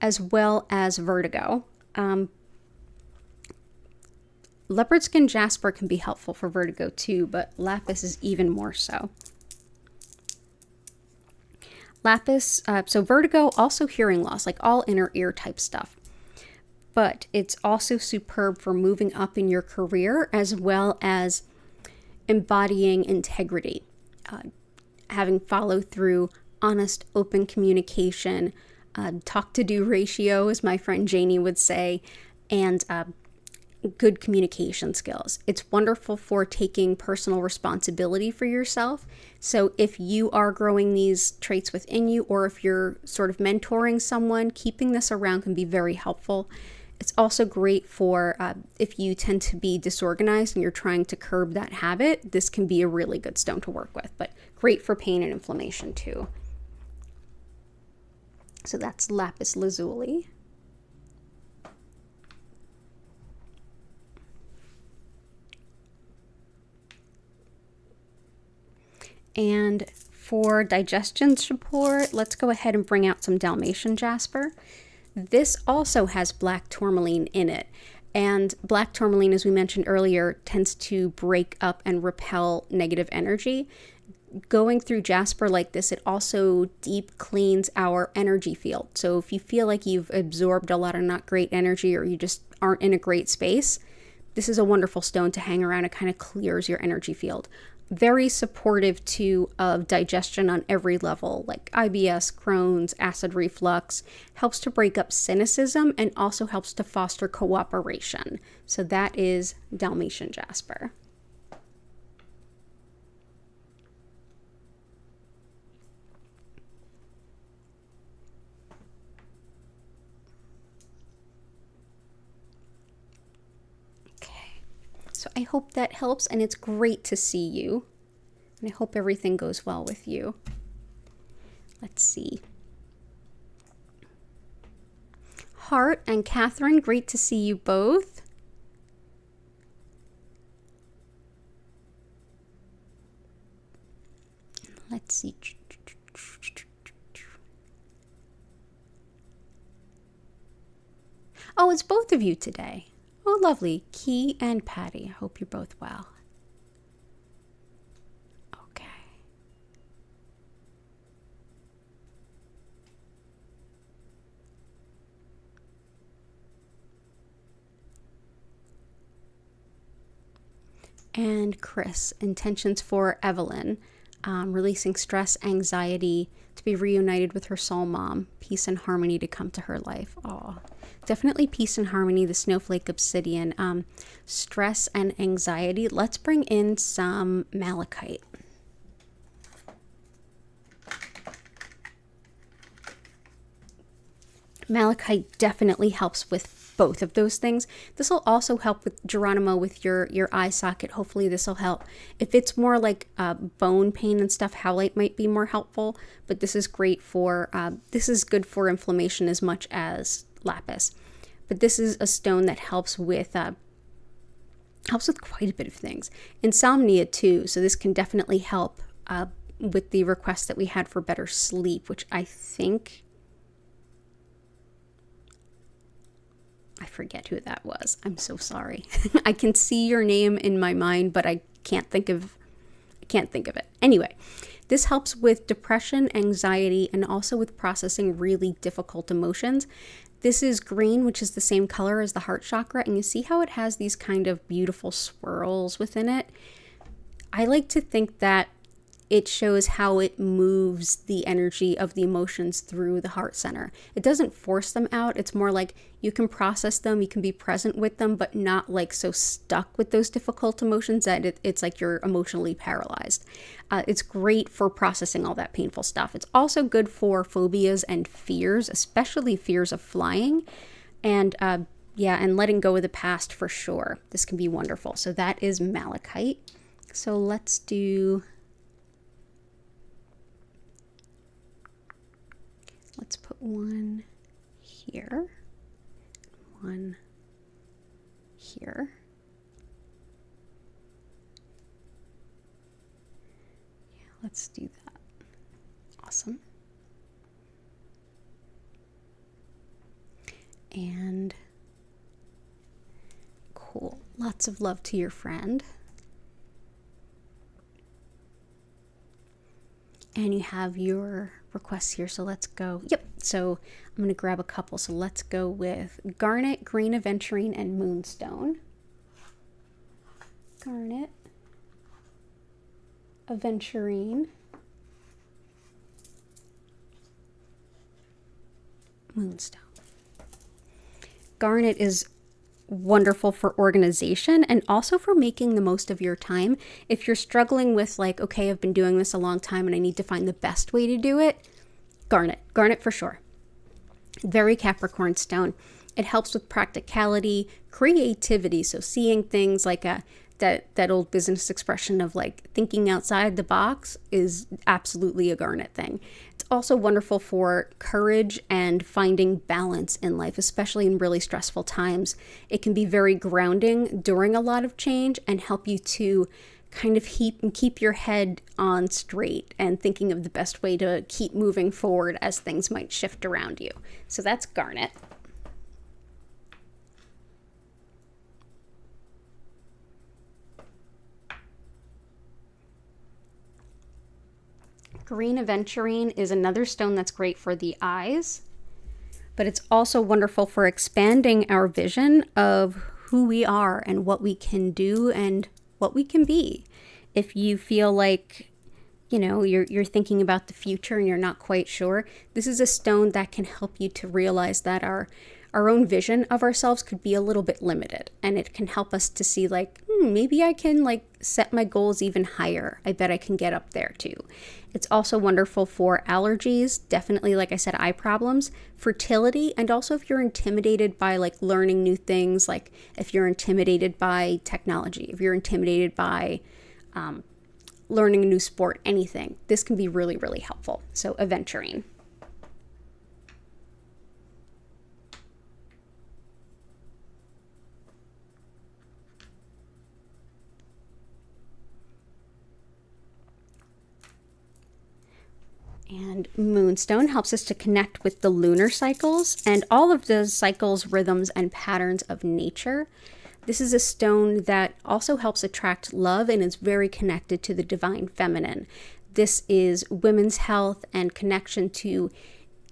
[SPEAKER 1] as well as vertigo. Leopard skin jasper can be helpful for vertigo too, but lapis is even more so. Lapis, so vertigo, also hearing loss, like all inner ear type stuff. But it's also superb for moving up in your career, as well as embodying integrity, having follow through, honest, open communication, talk to do ratio, as my friend Janie would say, and good communication skills. It's wonderful for taking personal responsibility for yourself. So if you are growing these traits within you, or if you're sort of mentoring someone, keeping this around can be very helpful. It's also great for if you tend to be disorganized and you're trying to curb that habit, this can be a really good stone to work with, but great for pain and inflammation too. So that's lapis lazuli. And for digestion support, let's go ahead and bring out some Dalmatian jasper. This also has black tourmaline in it. And black tourmaline, as we mentioned earlier, tends to break up and repel negative energy. Going through jasper like this, it also deep cleans our energy field. So if you feel like you've absorbed a lot of not great energy, or you just aren't in a great space, this is a wonderful stone to hang around. It kind of clears your energy field. Very supportive too of digestion on every level, like IBS, Crohn's, acid reflux, helps to break up cynicism, and also helps to foster cooperation. So that is Dalmatian jasper. So I hope that helps, and it's great to see you. And I hope everything goes well with you. Let's see. Hart and Catherine, great to see you both. Let's see. Oh, it's both of you today. Oh, lovely. Key and Patty. I hope you're both well. Okay. And Chris, intentions for Evelyn. Releasing stress, anxiety, to be reunited with her soul mom, peace and harmony to come to her life. Oh, definitely peace and harmony, the snowflake obsidian. Stress and anxiety. Let's bring in some malachite. Malachite definitely helps with both of those things. This will also help with Geronimo with your eye socket. Hopefully this will help. If it's more like bone pain and stuff, howlite might be more helpful, but this is great for, this is good for inflammation as much as lapis. But this is a stone that helps with quite a bit of things. Insomnia too, so this can definitely help with the request that we had for better sleep, which I think I forget who that was. I'm so sorry. I can see your name in my mind, but I can't think of it. Anyway, this helps with depression, anxiety, and also with processing really difficult emotions. This is green, which is the same color as the heart chakra, and you see how it has these kind of beautiful swirls within it. I like to think that it shows how it moves the energy of the emotions through the heart center. It doesn't force them out. It's more like you can process them, you can be present with them, but not like so stuck with those difficult emotions that it's like you're emotionally paralyzed. It's great for processing all that painful stuff. It's also good for phobias and fears, especially fears of flying. And and letting go of the past for sure. This can be wonderful. So that is malachite. So let's put one here, one here. Yeah, let's do that. Awesome. And cool. Lots of love to your friend. And you have your requests here, so let's go. Yep, so I'm going to grab a couple. So let's go with garnet, green aventurine, and moonstone. Garnet, aventurine, moonstone. Garnet is wonderful for organization and also for making the most of your time. If you're struggling with like, okay, I've been doing this a long time and I need to find the best way to do it, garnet for sure. Very Capricorn stone. It helps with practicality, creativity. So seeing things like that old business expression of like thinking outside the box is absolutely a garnet thing. It's also wonderful for courage and finding balance in life, especially in really stressful times. It can be very grounding during a lot of change and help you to kind of keep your head on straight and thinking of the best way to keep moving forward as things might shift around you. So that's garnet. Green aventurine is another stone that's great for the eyes, but it's also wonderful for expanding our vision of who we are and what we can do and what we can be. If you feel like, you know, you're thinking about the future and you're not quite sure, this is a stone that can help you to realize that our own vision of ourselves could be a little bit limited, and it can help us to see like, maybe I can like set my goals even higher. I bet I can get up there too. It's also wonderful for allergies, definitely, like I said, eye problems, fertility, and also if you're intimidated by like learning new things, like if you're intimidated by technology, if you're intimidated by learning a new sport, anything, this can be really, really helpful. So aventurine. And moonstone helps us to connect with the lunar cycles and all of the cycles, rhythms, and patterns of nature. This is a stone that also helps attract love and is very connected to the divine feminine. This is women's health and connection to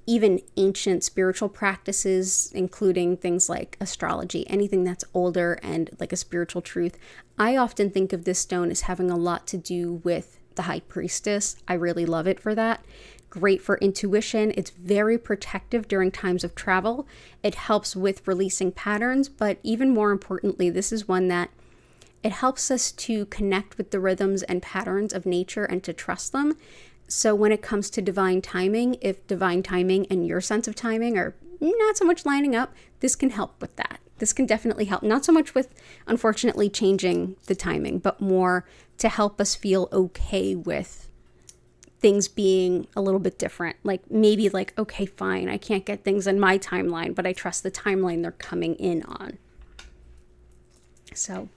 [SPEAKER 1] even ancient spiritual practices, including things like astrology, anything that's older and like a spiritual truth. I often think of this stone as having a lot to do with the high priestess. I really love it for that. Great for intuition. It's very protective during times of travel. It helps with releasing patterns, but even more importantly, this is one that it helps us to connect with the rhythms and patterns of nature and to trust them. So when it comes to divine timing, if divine timing and your sense of timing are not so much lining up, this can help with that. This can definitely help, not so much with, unfortunately, changing the timing, but more to help us feel okay with things being a little bit different. Like maybe like, okay, fine, I can't get things in my timeline, but I trust the timeline they're coming in on. So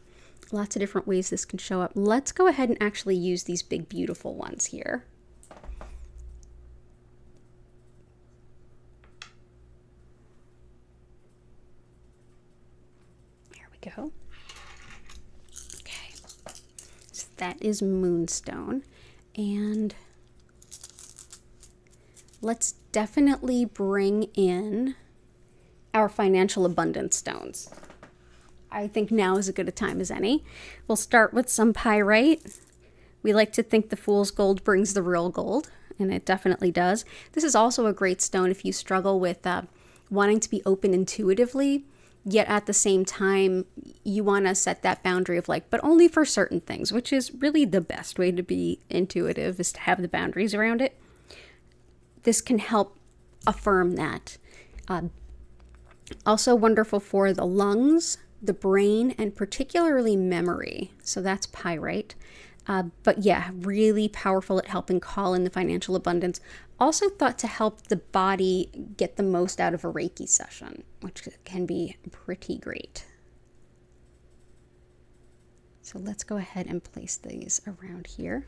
[SPEAKER 1] lots of different ways this can show up. Let's go ahead and actually use these big, beautiful ones here. we go. Okay, so that is Moonstone. And let's definitely bring in our financial abundance stones. I think now is as good a time as any. We'll start with some pyrite. We like to think the fool's gold brings the real gold, and it definitely does. This is also a great stone if you struggle with wanting to be open intuitively, yet at the same time, you want to set that boundary of like, but only for certain things, which is really the best way to be intuitive, is to have the boundaries around it. This can help affirm that. Also wonderful for the lungs, the brain, and particularly memory. So that's pyrite. But yeah, really powerful at helping call in the financial abundance. Also thought to help the body get the most out of a Reiki session, which can be pretty great. So let's go ahead and place these around here.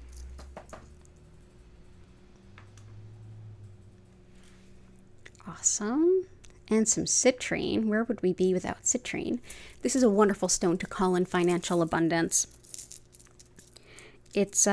[SPEAKER 1] Awesome. And some citrine. Where would we be without citrine? This is a wonderful stone to call in financial abundance. It's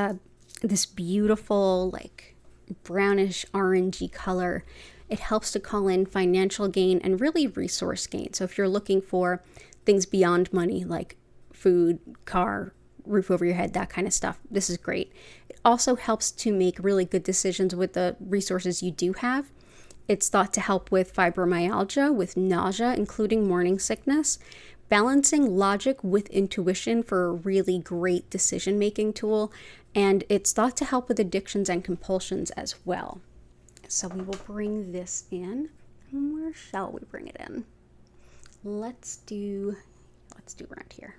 [SPEAKER 1] this beautiful, like, brownish orangey color. It helps to call in financial gain and really resource gain. So if you're looking for things beyond money, like food, car, roof over your head, that kind of stuff, this is great. It also helps to make really good decisions with the resources you do have. It's thought to help with fibromyalgia, with nausea, including morning sickness, balancing logic with intuition for a really great decision-making tool, and it's thought to help with addictions and compulsions as well. So we will bring this in. Where shall we bring it in? Let's do around here.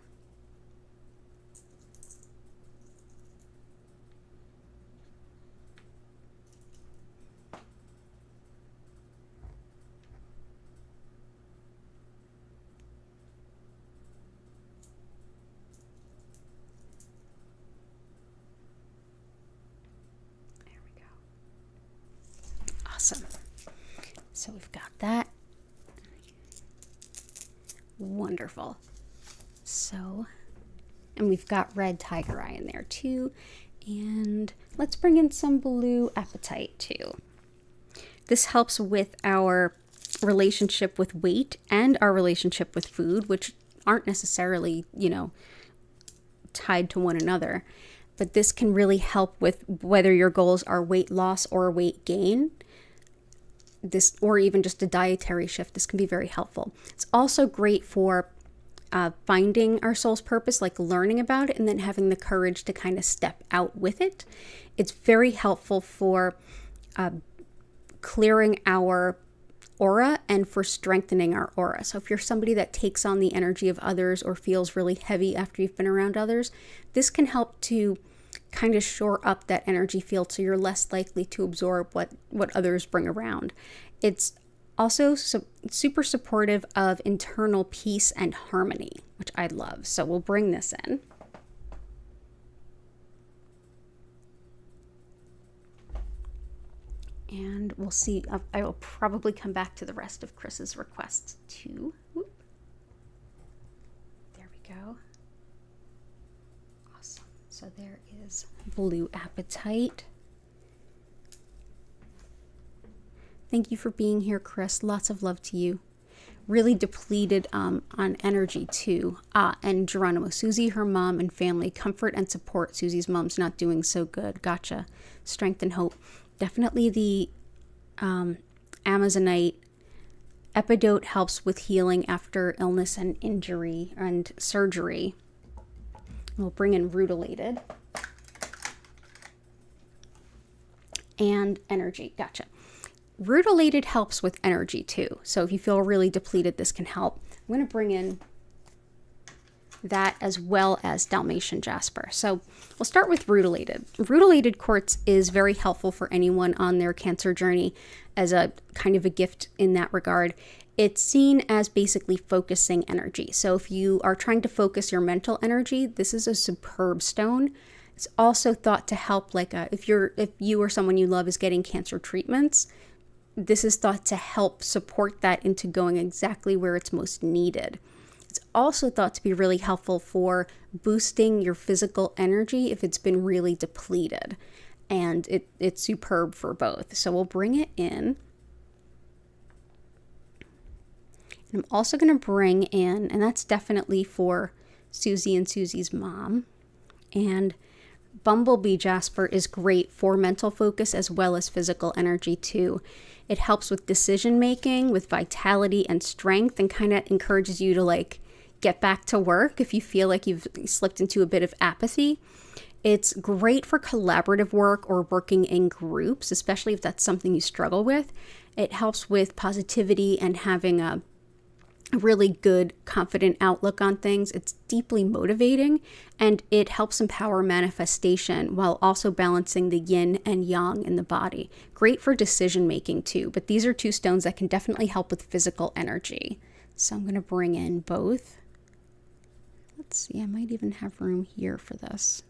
[SPEAKER 1] Awesome. So we've got that. Wonderful. So, and we've got red tiger eye in there too. And let's bring in some blue apatite too. This helps with our relationship with weight and our relationship with food, which aren't necessarily, tied to one another. But this can really help with whether your goals are weight loss or weight gain. This, or even just a dietary shift, this can be very helpful. It's also great for finding our soul's purpose, like learning about it and then having the courage to kind of step out with it. It's very helpful for clearing our aura and for strengthening our aura. So if you're somebody that takes on the energy of others or feels really heavy after you've been around others, this can help to kind of shore up that energy field so you're less likely to absorb what others bring around. It's also super supportive of internal peace and harmony, which I love. So we'll bring this in. And we'll see. I will probably come back to the rest of Chris's requests too. Whoop. There we go. Awesome. So there is blue apatite. Thank you for being here, Chris. Lots of love to you. Really depleted on energy too. And Geronimo, Susie, her mom and family, comfort and support. Susie's mom's not doing so good. Gotcha. Strength and hope. Definitely the Amazonite epidote helps with healing after illness and injury and surgery. We'll bring in rutilated and energy. Gotcha. Rutilated helps with energy too. So if you feel really depleted, this can help. I'm going to bring in that as well as Dalmatian jasper. So we'll start with rutilated. Rutilated quartz is very helpful for anyone on their cancer journey as a kind of a gift in that regard. It's seen as basically focusing energy. So if you are trying to focus your mental energy, this is a superb stone. It's also thought to help, like if you or someone you love is getting cancer treatments, this is thought to help support that into going exactly where it's most needed. It's also thought to be really helpful for boosting your physical energy if it's been really depleted. And it's superb for both. So we'll bring it in. And I'm also going to bring in, and that's definitely for Susie and Susie's mom. And Bumblebee Jasper is great for mental focus as well as physical energy too. It helps with decision making, with vitality and strength, and kind of encourages you to like get back to work if you feel like you've slipped into a bit of apathy. It's great for collaborative work or working in groups, especially if that's something you struggle with. It helps with positivity and having a really good, confident outlook on things. It's deeply motivating, and it helps empower manifestation while also balancing the yin and yang in the body. Great for decision making too, but these are two stones that can definitely help with physical energy. So I'm going to bring in both. Let's see, I might even have room here for this.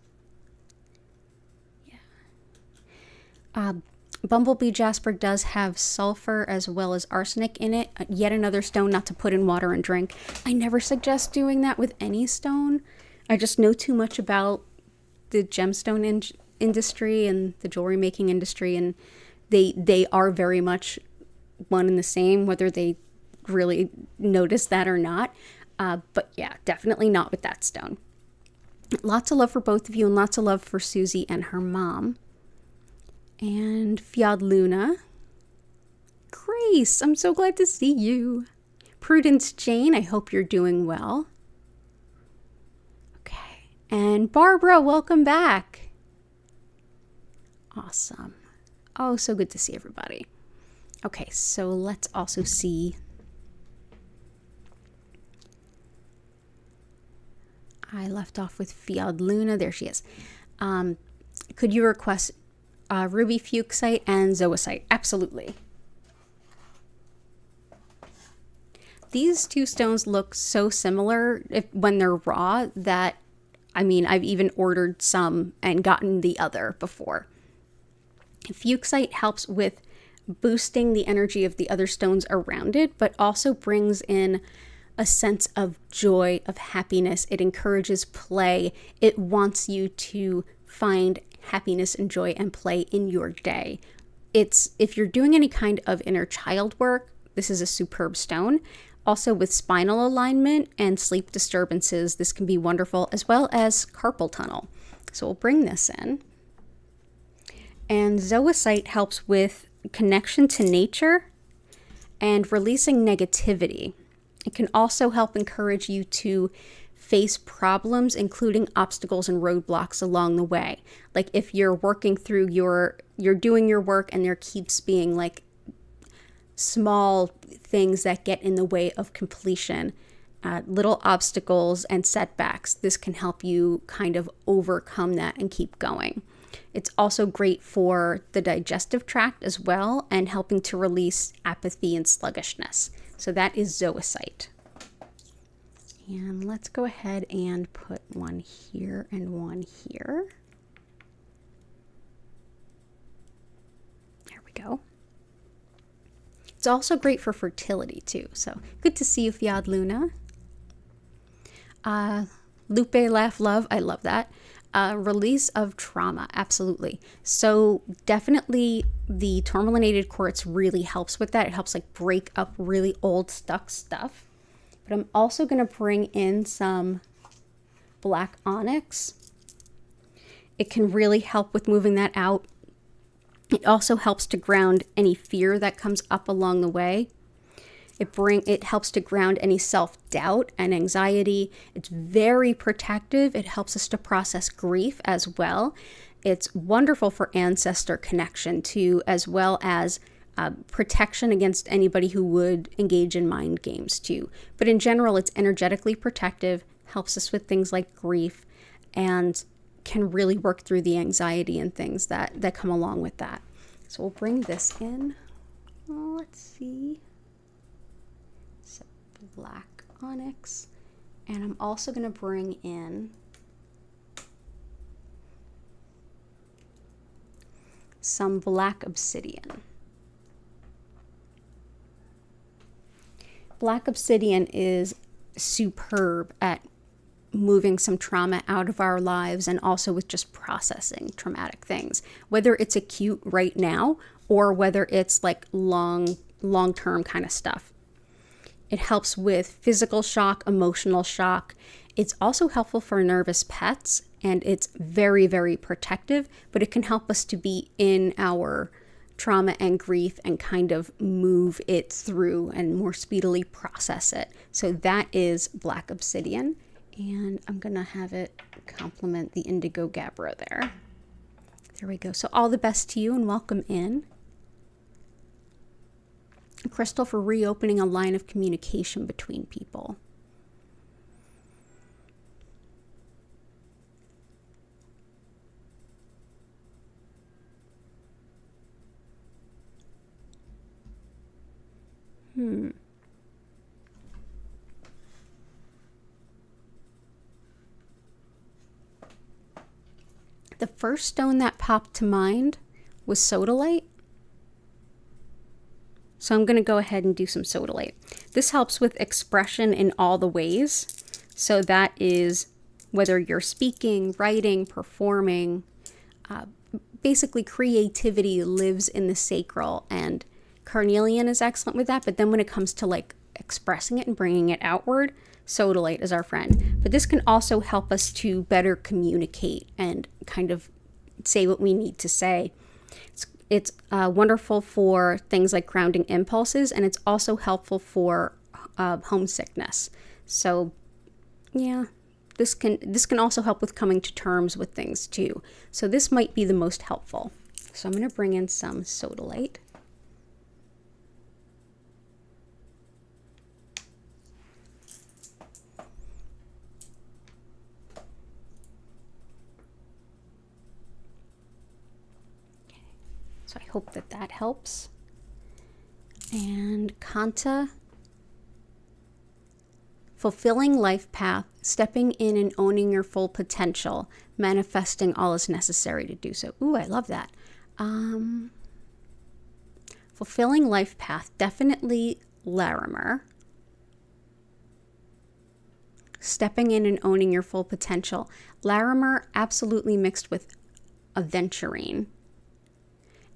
[SPEAKER 1] Bumblebee Jasper does have sulfur as well as arsenic in it. Yet another stone not to put in water and drink. I never suggest doing that with any stone. I just know too much about the gemstone industry and the jewelry making industry, and they are very much one and the same, whether they really notice that or not. But yeah, definitely not with that stone. Lots of love for both of you, and lots of love for Susie and her mom. And Fiad Luna. Grace, I'm so glad to see you. Prudence Jane, I hope you're doing well. Okay. And Barbara, welcome back. Awesome. Oh, so good to see everybody. Okay, so let's also see. I left off with Fiad Luna. There she is. Could you request ruby fuchsite and zoisite? Absolutely. These two stones look so similar when they're raw that, I mean, I've even ordered some and gotten the other before. Fuchsite helps with boosting the energy of the other stones around it, but also brings in a sense of joy, of happiness. It encourages play. It wants you to find happiness and joy and play in your day. If you're doing any kind of inner child work, this is a superb stone. Also with spinal alignment and sleep disturbances, this can be wonderful, as well as carpal tunnel. So we'll bring this in. And zoisite helps with connection to nature and releasing negativity. It can also help encourage you to face problems, including obstacles and roadblocks along the way. Like if you're working through you're doing your work and there keeps being like small things that get in the way of completion, little obstacles and setbacks, this can help you kind of overcome that and keep going. It's also great for the digestive tract as well, and helping to release apathy and sluggishness. So that is zoisite. And let's go ahead and put one here and one here. There we go. It's also great for fertility too. So good to see you, Fiad Luna. Lupe Laugh Love, I love that. Release of trauma, absolutely. So definitely the tourmalinated quartz really helps with that. It helps like break up really old stuck stuff. But I'm also going to bring in some black onyx. It can really help with moving that out. It also helps to ground any fear that comes up along the way. It helps to ground any self-doubt and anxiety. It's very protective. It helps us to process grief as well. It's wonderful for ancestor connection too, as well as protection against anybody who would engage in mind games too. But in general, it's energetically protective, helps us with things like grief, and can really work through the anxiety and things that come along with that. So we'll bring this in. Oh, let's see. So black onyx. And I'm also going to bring in some black obsidian. Black obsidian is superb at moving some trauma out of our lives, and also with just processing traumatic things, whether it's acute right now or whether it's like long-term kind of stuff. It helps with physical shock, emotional shock. It's also helpful for nervous pets, and it's very, very protective, but it can help us to be in our trauma and grief and kind of move it through and more speedily process it. So that is black obsidian, and I'm gonna have it complement the indigo gabbro there. There we go. So all the best to you and welcome in. A crystal for reopening a line of communication between people. The first stone that popped to mind was sodalite. So I'm going to go ahead and do some sodalite. This helps with expression in all the ways. So that is whether you're speaking, writing, performing, basically creativity lives in the sacral, and carnelian is excellent with that. But then when it comes to like expressing it and bringing it outward, sodalite is our friend. But this can also help us to better communicate and kind of say what we need to say. It's wonderful for things like grounding impulses, and it's also helpful for homesickness. So yeah, this can also help with coming to terms with things too. So this might be the most helpful. So I'm going to bring in some sodalite. So I hope that that helps. And Kanta, fulfilling life path, stepping in and owning your full potential, manifesting all is necessary to do so. Ooh, I love that. Fulfilling life path, definitely Larimer. Stepping in and owning your full potential. Larimer absolutely mixed with aventurine.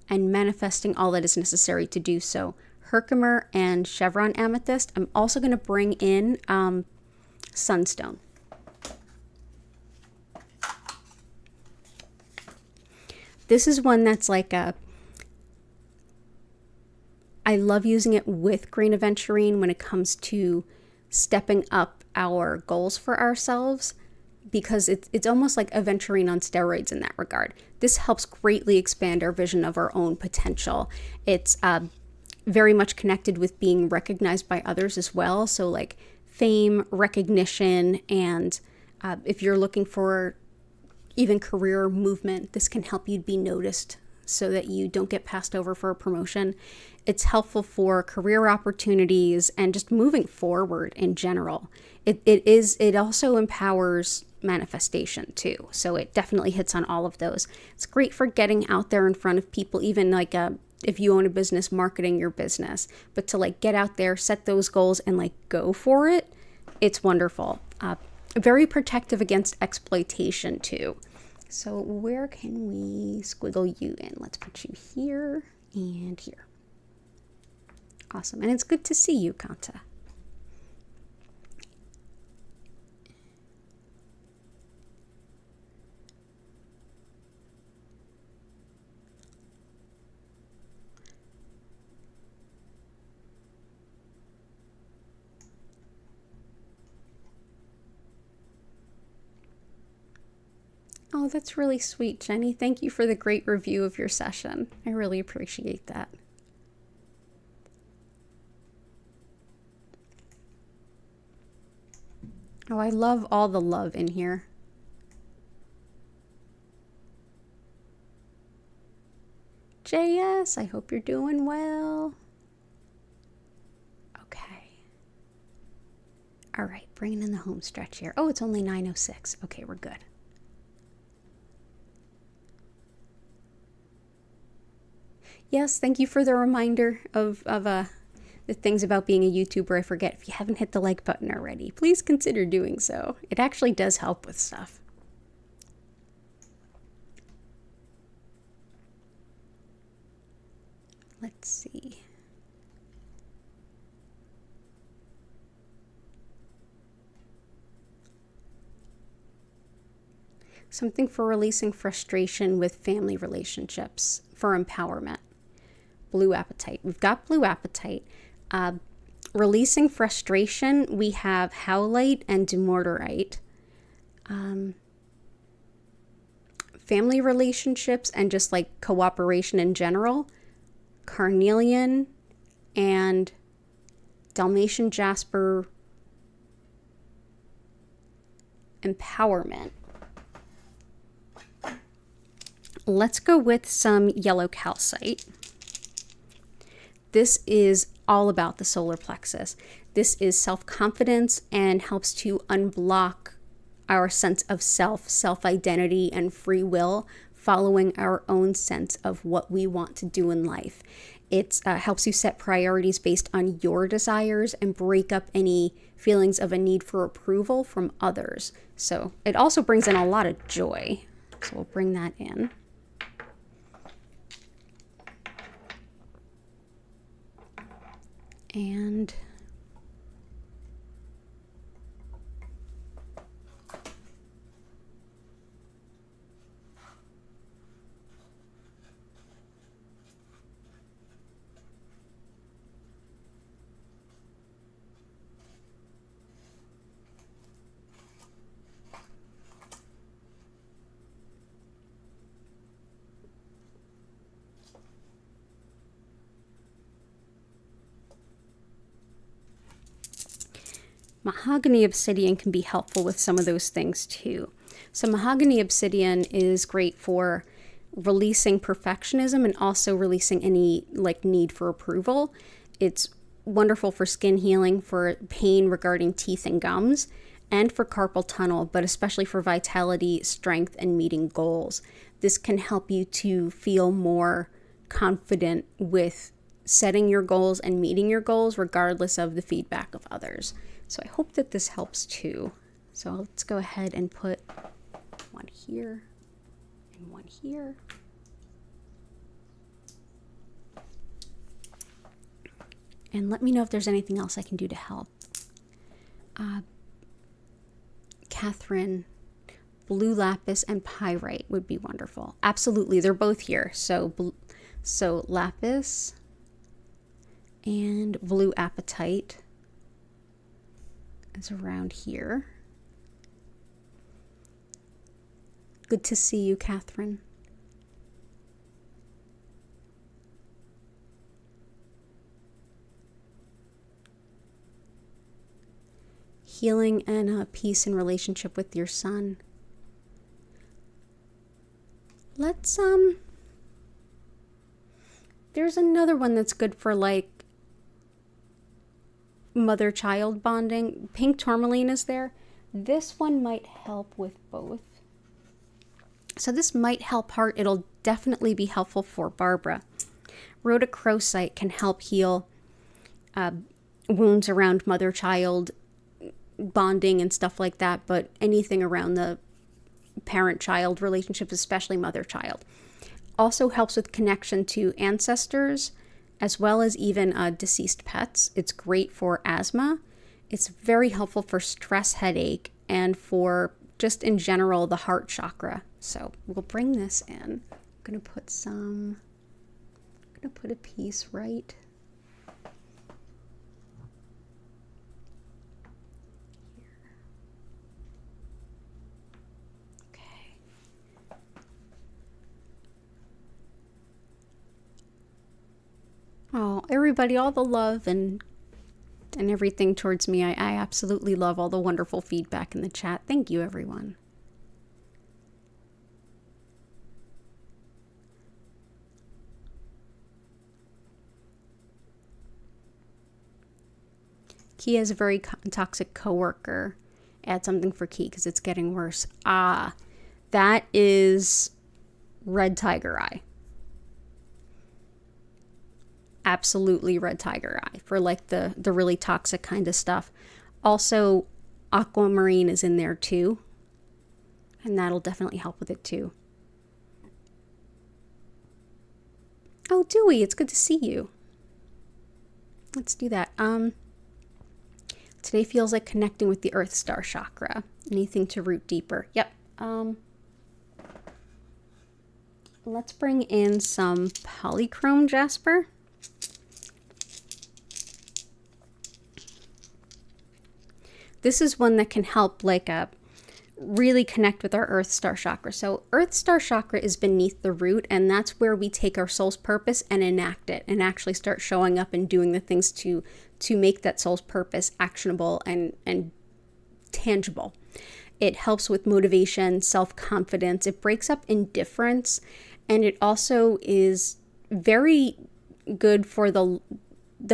[SPEAKER 1] And manifesting all that is necessary to do so. Herkimer and Chevron Amethyst. I'm also going to bring in Sunstone. This is one that's like I love using it with Green Aventurine when it comes to stepping up our goals for ourselves, because it's almost like aventurine on steroids in that regard. This helps greatly expand our vision of our own potential. It's very much connected with being recognized by others as well. So like fame, recognition, and if you're looking for even career movement, this can help you be noticed so that you don't get passed over for a promotion. It's helpful for career opportunities and just moving forward in general. It also empowers manifestation too. So it definitely hits on all of those. It's great for getting out there in front of people, even like if you own a business, marketing your business, but to like get out there, set those goals and like go for it. It's wonderful. Very protective against exploitation too. So where can we squiggle you in? Let's put you here and here. Awesome. And it's good to see you, Kanta. Oh, that's really sweet, Jenny. Thank you for the great review of your session. I really appreciate that. Oh, I love all the love in here. JS, I hope you're doing well. Okay. All right, bringing in the home stretch here. Oh, it's only 9:06. Okay, we're good. Yes, thank you for the reminder of the things about being a YouTuber I forget. If you haven't hit the like button already, please consider doing so. It actually does help with stuff. Let's see. Something for releasing frustration with family relationships, for empowerment. Blue apatite. We've got blue apatite. Releasing frustration, we have howlite and dumortierite. Family relationships and just like cooperation in general, carnelian and Dalmatian jasper. Empowerment. Let's go with some yellow calcite. This is all about the solar plexus. This is self-confidence and helps to unblock our sense of self-identity, and free will, following our own sense of what we want to do in life. It helps you set priorities based on your desires and break up any feelings of a need for approval from others. So it also brings in a lot of joy. So we'll bring that in. And mahogany obsidian can be helpful with some of those things too. So mahogany obsidian is great for releasing perfectionism and also releasing any like need for approval. It's wonderful for skin healing, for pain regarding teeth and gums, and for carpal tunnel, but especially for vitality, strength, and meeting goals. This can help you to feel more confident with setting your goals and meeting your goals regardless of the feedback of others. So I hope that this helps too. So let's go ahead and put one here and one here. And let me know if there's anything else I can do to help. Catherine, blue lapis and pyrite would be wonderful. Absolutely, they're both here. So lapis and blue apatite is around here. Good to see you, Catherine. Healing and peace in relationship with your son. Let's there's another one that's good for like mother-child bonding. Pink tourmaline is there. This one might help with both. So this might help heart. It'll definitely be helpful for Barbara. Rhodochrosite can help heal wounds around mother-child bonding and stuff like that, but anything around the parent-child relationship, especially mother-child. Also helps with connection to ancestors, as well as even deceased pets. It's great for asthma. It's very helpful for stress, headache, and for just in general the heart chakra. So we'll bring this in. I'm gonna put a piece right here. Okay. Oh, everybody, all the love and everything towards me. I absolutely love all the wonderful feedback in the chat. Thank you, everyone. Key is a very toxic coworker. Add something for Key because it's getting worse. Ah, that is red tiger eye. absolutely red tiger eye for like the really toxic kind of stuff. Also, aquamarine is in there too, and that'll definitely help with it too. Oh, Dewey, it's good to see you. Let's do that. Today feels like connecting with the Earth Star chakra. Anything to root deeper. Yep. Let's bring in some polychrome jasper. This is one that can help like really connect with our Earth Star chakra. So Earth Star chakra is beneath the root, and that's where we take our soul's purpose and enact it and actually start showing up and doing the things to make that soul's purpose actionable and tangible. It helps with motivation, self-confidence. It breaks up indifference, and it also is very good for the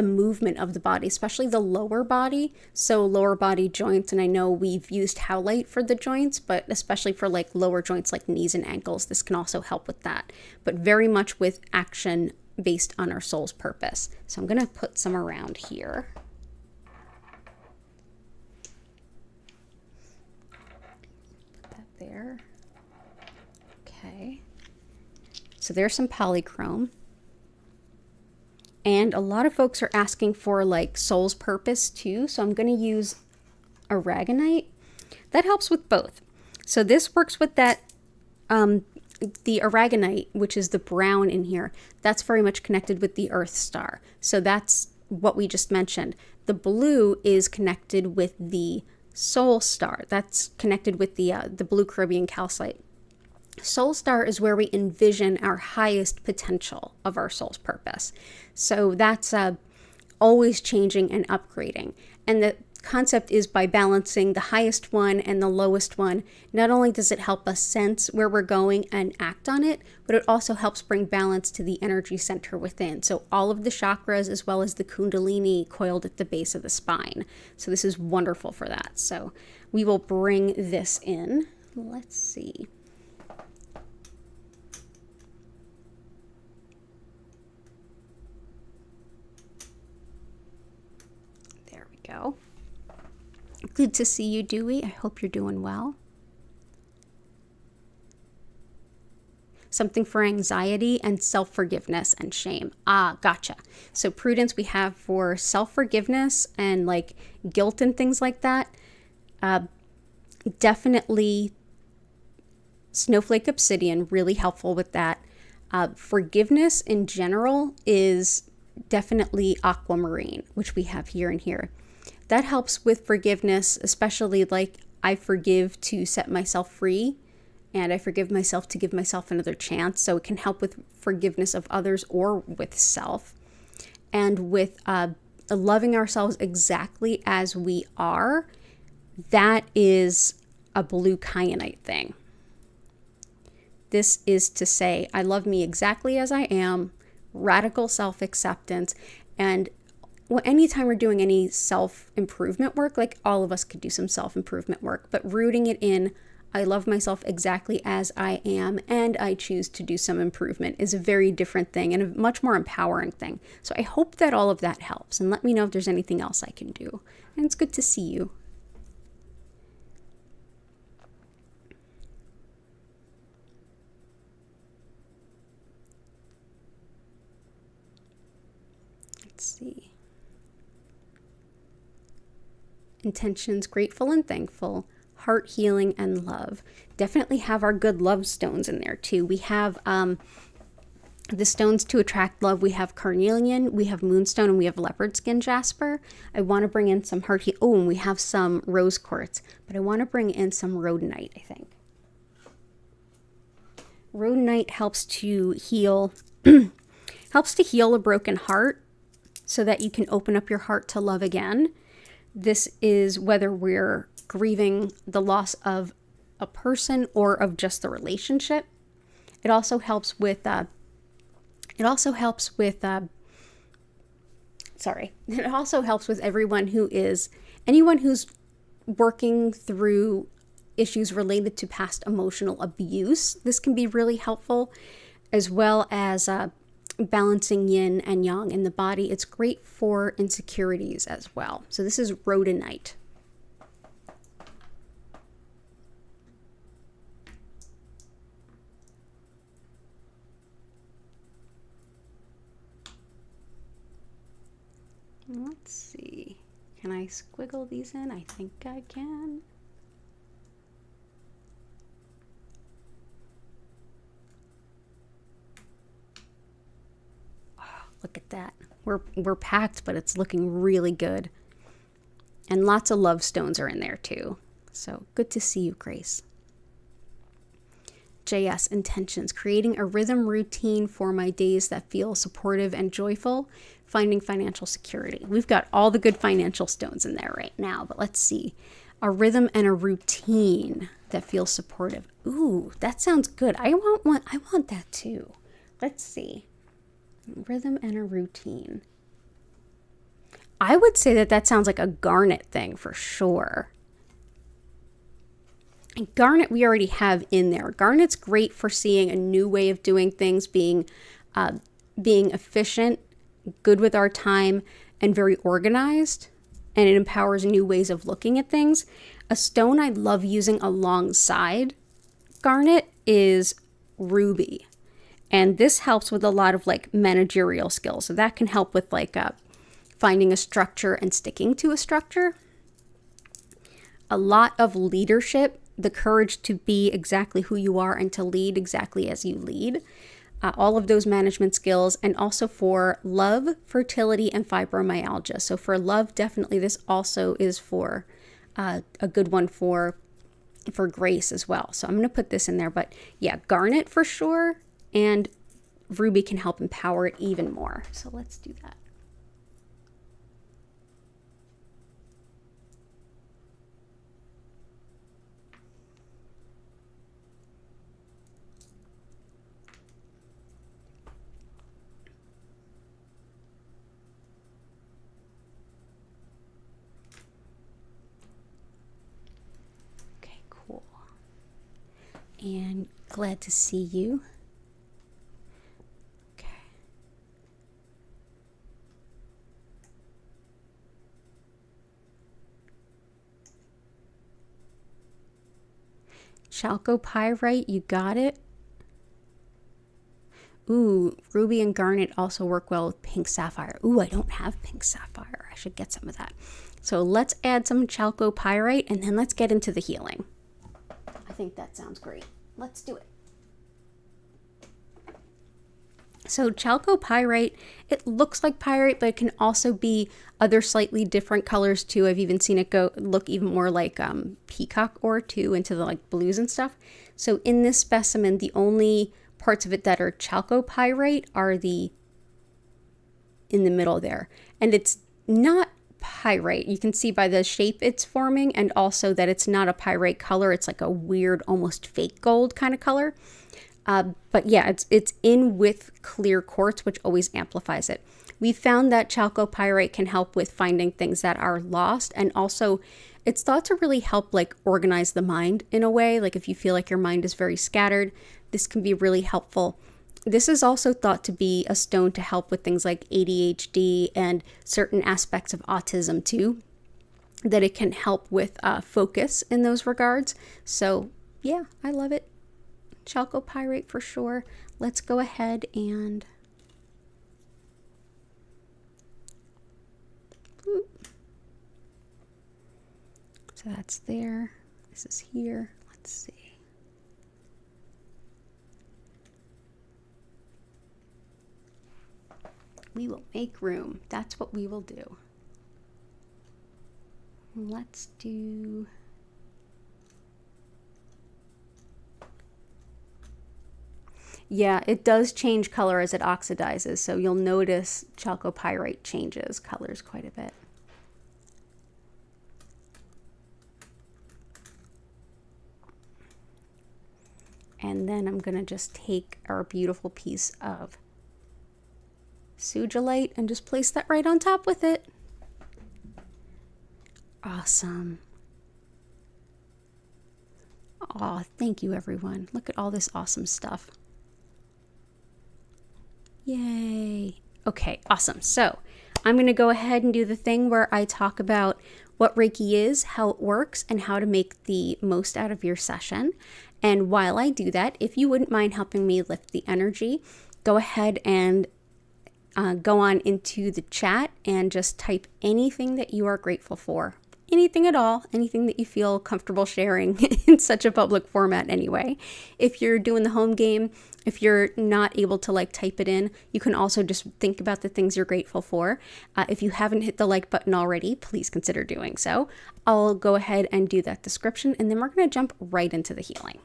[SPEAKER 1] movement of the body, especially the lower body. So lower body joints, and I know we've used howlite for the joints, but especially for like lower joints like knees and ankles, this can also help with that, but very much with action based on our soul's purpose. So I'm going to put some around here. Put that there. Okay. So there's some polychrome. And a lot of folks are asking for like soul's purpose too. So I'm going to use aragonite. That helps with both. So this works with that, the aragonite, which is the brown in here, that's very much connected with the Earth Star. So that's what we just mentioned. The blue is connected with the Soul Star. That's connected with the blue Caribbean calcite. Soul Star is where we envision our highest potential of our soul's purpose. So that's always changing and upgrading. And the concept is by balancing the highest one and the lowest one, not only does it help us sense where we're going and act on it, but it also helps bring balance to the energy center within. So all of the chakras as well as the kundalini coiled at the base of the spine. So this is wonderful for that. So we will bring this in. Let's see. There we go. Good to see you, Dewey. I hope you're doing well. Something for anxiety and self-forgiveness and shame. Ah, gotcha. So Prudence we have for self-forgiveness and like guilt and things like that. Definitely Snowflake Obsidian, really helpful with that. Forgiveness in general is definitely aquamarine, which we have here and here. That helps with forgiveness, especially like I forgive to set myself free, and I forgive myself to give myself another chance. So it can help with forgiveness of others or with self. And with loving ourselves exactly as we are, that is a blue kyanite thing. This is to say, I love me exactly as I am, radical self-acceptance, and anytime we're doing any self-improvement work, like all of us could do some self-improvement work, but rooting it in, I love myself exactly as I am, and I choose to do some improvement is a very different thing and a much more empowering thing. So I hope that all of that helps, and let me know if there's anything else I can do. And it's good to see you. Let's see. Intentions, grateful and thankful, heart healing and love. Definitely have our good love stones in there too. We have the stones to attract love. We have carnelian, we have moonstone, and we have leopard skin jasper. I want to bring in some heart heal. Oh, and we have some rose quartz, but I want to bring in some rhodonite, I think. Rhodonite helps to heal helps to heal a broken heart so that you can open up your heart to love again. This is whether we're grieving the loss of a person or of just the relationship. It also helps with anyone who's working through issues related to past emotional abuse. This can be really helpful, as well as balancing yin and yang in the body. It's great for insecurities as well. So this is rhodonite. Let's see. Can I squiggle these in? I think I can. Oh, look at that. We're packed, but it's looking really good. And lots of love stones are in there too. So good to see you, Grace. JS intentions, creating a rhythm routine for my days that feel supportive and joyful, finding financial security. We've got all the good financial stones in there right now, but let's see. A rhythm and a routine that feels supportive. Ooh, that sounds good. I want that too. Let's see. Rhythm and a routine. I would say that sounds like a garnet thing for sure. And garnet we already have in there. Garnet's great for seeing a new way of doing things, being efficient, good with our time, and very organized. And it empowers new ways of looking at things. A stone I love using alongside garnet is ruby. And this helps with a lot of like managerial skills. So that can help with like finding a structure and sticking to a structure. A lot of leadership, the courage to be exactly who you are and to lead exactly as you lead. All of those management skills, and also for love, fertility, and fibromyalgia. So for love, definitely this also is for a good one for grace as well. So I'm going to put this in there, but yeah, garnet for sure, and ruby can help empower it even more. So let's do that. And glad to see you. Okay. Chalcopyrite, you got it. Ooh, ruby and garnet also work well with pink sapphire. Ooh, I don't have pink sapphire. I should get some of that. So let's add some chalcopyrite and then let's get into the healing. I think that sounds great. Let's do it. So chalcopyrite, it looks like pyrite, but it can also be other slightly different colors too. I've even seen it look even more like peacock ore too, into the like blues and stuff. So in this specimen, the only parts of it that are chalcopyrite are in the middle there. And it's not pyrite. You can see by the shape it's forming, and also that it's not a pyrite color. It's like a weird, almost fake gold kind of color. But yeah, it's in with clear quartz, which always amplifies it. We found that chalcopyrite can help with finding things that are lost, and also it's thought to really help like organize the mind in a way. Like if you feel like your mind is very scattered, this can be really helpful. This is also thought to be a stone to help with things like ADHD and certain aspects of autism too, that it can help with focus in those regards. So yeah, I love it. Chalcopyrite for sure. Let's go ahead and so that's there. This is here. Let's see. We will make room. That's what we will do. Let's do... Yeah, it does change color as it oxidizes, so you'll notice chalcopyrite changes colors quite a bit. And then I'm going to just take our beautiful piece of sugilite and just place that right on top with it. Awesome. Aw, thank you everyone. Look at all this awesome stuff. Yay. Okay, awesome. So I'm going to go ahead and do the thing where I talk about what Reiki is, how it works, and how to make the most out of your session. And while I do that, if you wouldn't mind helping me lift the energy, go ahead and go on into the chat and just type anything that you are grateful for. Anything at all, anything that you feel comfortable sharing in such a public format anyway. If you're doing the home game, if you're not able to like type it in, you can also just think about the things you're grateful for. If you haven't hit the like button already, please consider doing so. I'll go ahead and do that description, and then we're going to jump right into the healing.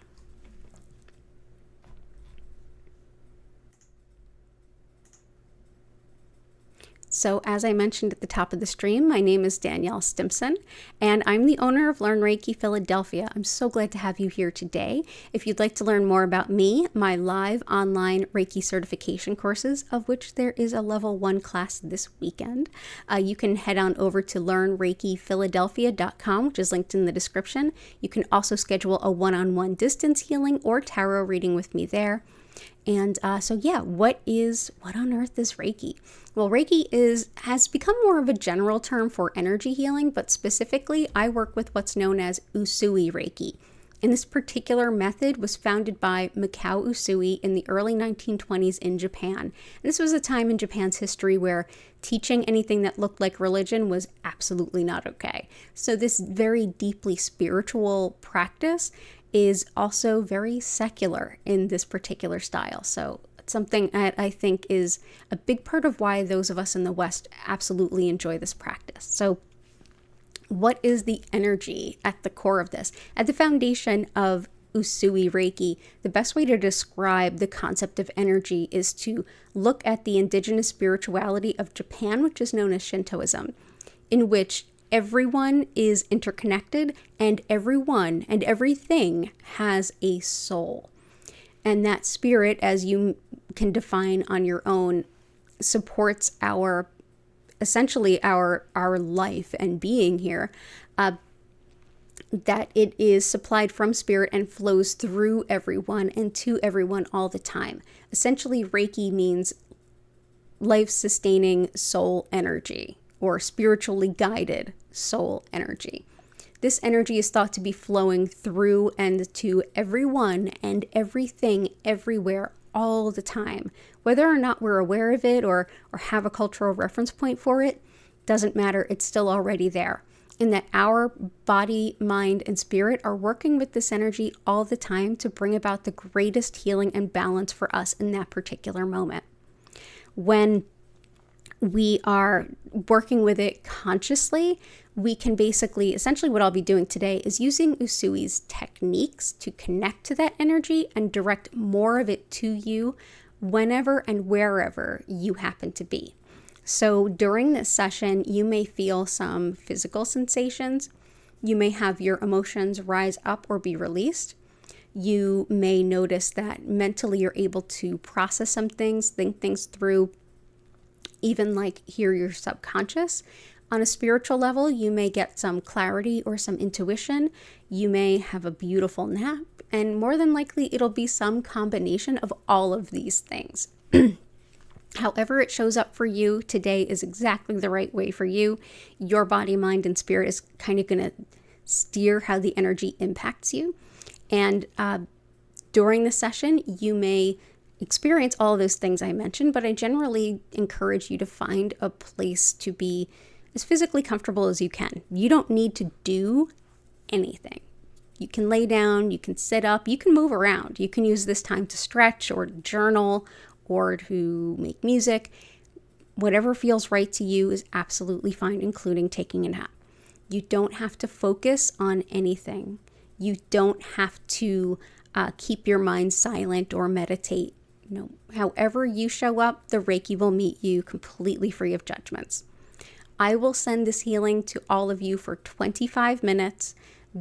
[SPEAKER 1] So as I mentioned at the top of the stream, my name is Danielle Stimpson, and I'm the owner of Learn Reiki Philadelphia. I'm so glad to have you here today. If you'd like to learn more about me, my live online Reiki certification courses, of which there is a level 1 class this weekend, you can head on over to learnreikiphiladelphia.com, which is linked in the description. You can also schedule a one-on-one distance healing or tarot reading with me there. And what on earth is Reiki? Well, Reiki has become more of a general term for energy healing, but specifically I work with what's known as Usui Reiki. And this particular method was founded by Mikao Usui in the early 1920s in Japan. And this was a time in Japan's history where teaching anything that looked like religion was absolutely not okay. So this very deeply spiritual practice is also very secular in this particular style. So it's something that I think is a big part of why those of us in the West absolutely enjoy this practice. So what is the energy at the core of this? At the foundation of Usui Reiki, the best way to describe the concept of energy is to look at the indigenous spirituality of Japan, which is known as Shintoism, in which everyone is interconnected and everyone and everything has a soul. And that spirit, as you can define on your own, supports essentially our life and being here, that it is supplied from spirit and flows through everyone and to everyone all the time. Essentially, Reiki means life-sustaining soul energy, or spiritually guided soul energy. This energy is thought to be flowing through and to everyone and everything everywhere all the time. Whether or not we're aware of it or have a cultural reference point for it, doesn't matter, it's still already there. And that our body, mind, and spirit are working with this energy all the time to bring about the greatest healing and balance for us in that particular moment. When we are working with it consciously, we can essentially what I'll be doing today is using Usui's techniques to connect to that energy and direct more of it to you whenever and wherever you happen to be. So during this session, you may feel some physical sensations. You may have your emotions rise up or be released. You may notice that mentally you're able to process some things, think things through, even like hear your subconscious. On a spiritual level, you may get some clarity or some intuition. You may have a beautiful nap, and more than likely it'll be some combination of all of these things. However it shows up for you today is exactly the right way for you. Your body, mind, and spirit is kind of going to steer how the energy impacts you. And during the session, you may experience all of those things I mentioned, but I generally encourage you to find a place to be as physically comfortable as you can. You don't need to do anything. You can lay down, you can sit up, you can move around. You can use this time to stretch or journal or to make music. Whatever feels right to you is absolutely fine, including taking a nap. You don't have to focus on anything. You don't have to keep your mind silent or meditate. No, however you show up, the Reiki will meet you completely free of judgments. I will send this healing to all of you for 25 minutes,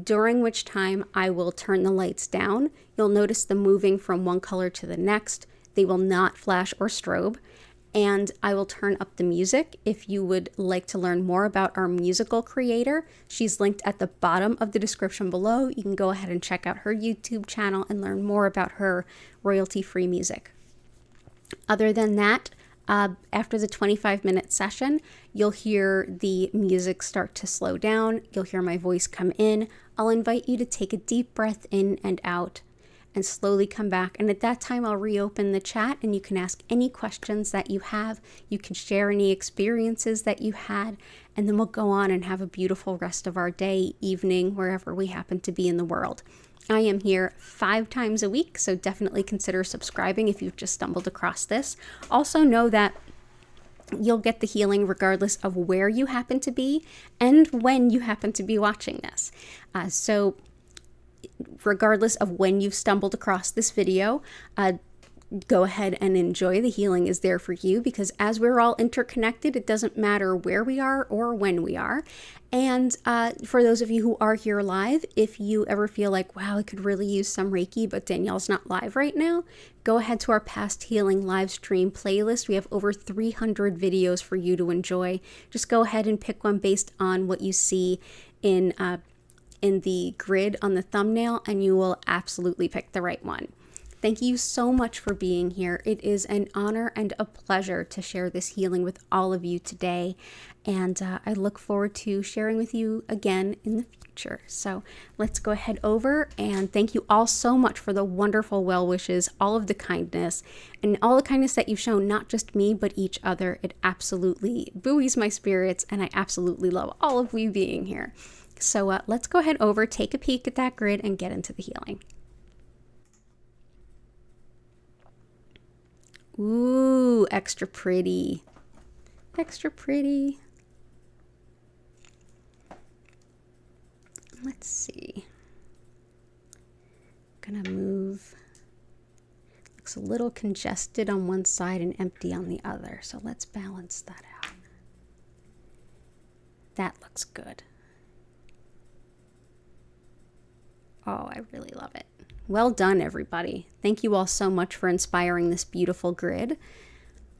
[SPEAKER 1] during which time I will turn the lights down. You'll notice them moving from one color to the next. They will not flash or strobe. And I will turn up the music. If you would like to learn more about our musical creator, she's linked at the bottom of the description below. You can go ahead and check out her YouTube channel and learn more about her royalty-free music. Other than that, After the 25-minute session, you'll hear the music start to slow down. You'll hear my voice come in. I'll invite you to take a deep breath in and out and slowly come back. And at that time, I'll reopen the chat and you can ask any questions that you have. You can share any experiences that you had, and then we'll go on and have a beautiful rest of our day, evening, wherever we happen to be in the world. I am here 5 times a week, so definitely consider subscribing if you've just stumbled across this. Also know that you'll get the healing regardless of where you happen to be and when you happen to be watching this. So regardless of when you've stumbled across this video, go ahead and enjoy. The healing is there for you, because as we're all interconnected, it doesn't matter where we are or when we are. And for those of you who are here live, if you ever feel like, wow, I could really use some Reiki, but Danielle's not live right now, go ahead to our past healing live stream playlist. We have over 300 videos for you to enjoy. Just go ahead and pick one based on what you see in the grid on the thumbnail, and you will absolutely pick the right one. Thank you so much for being here. It is an honor and a pleasure to share this healing with all of you today. And I look forward to sharing with you again in the future. So let's go ahead over, and thank you all so much for the wonderful well wishes, all of the kindness, and all the kindness that you've shown, not just me, but each other. It absolutely buoys my spirits, and I absolutely love all of you being here. So let's go ahead over, take a peek at that grid, and get into the healing. Ooh, extra pretty. Extra pretty. Let's see. I'm gonna move. Looks a little congested on one side and empty on the other. So let's balance that out. That looks good. Oh, I really love it. Well done, everybody. Thank you all so much for inspiring this beautiful grid.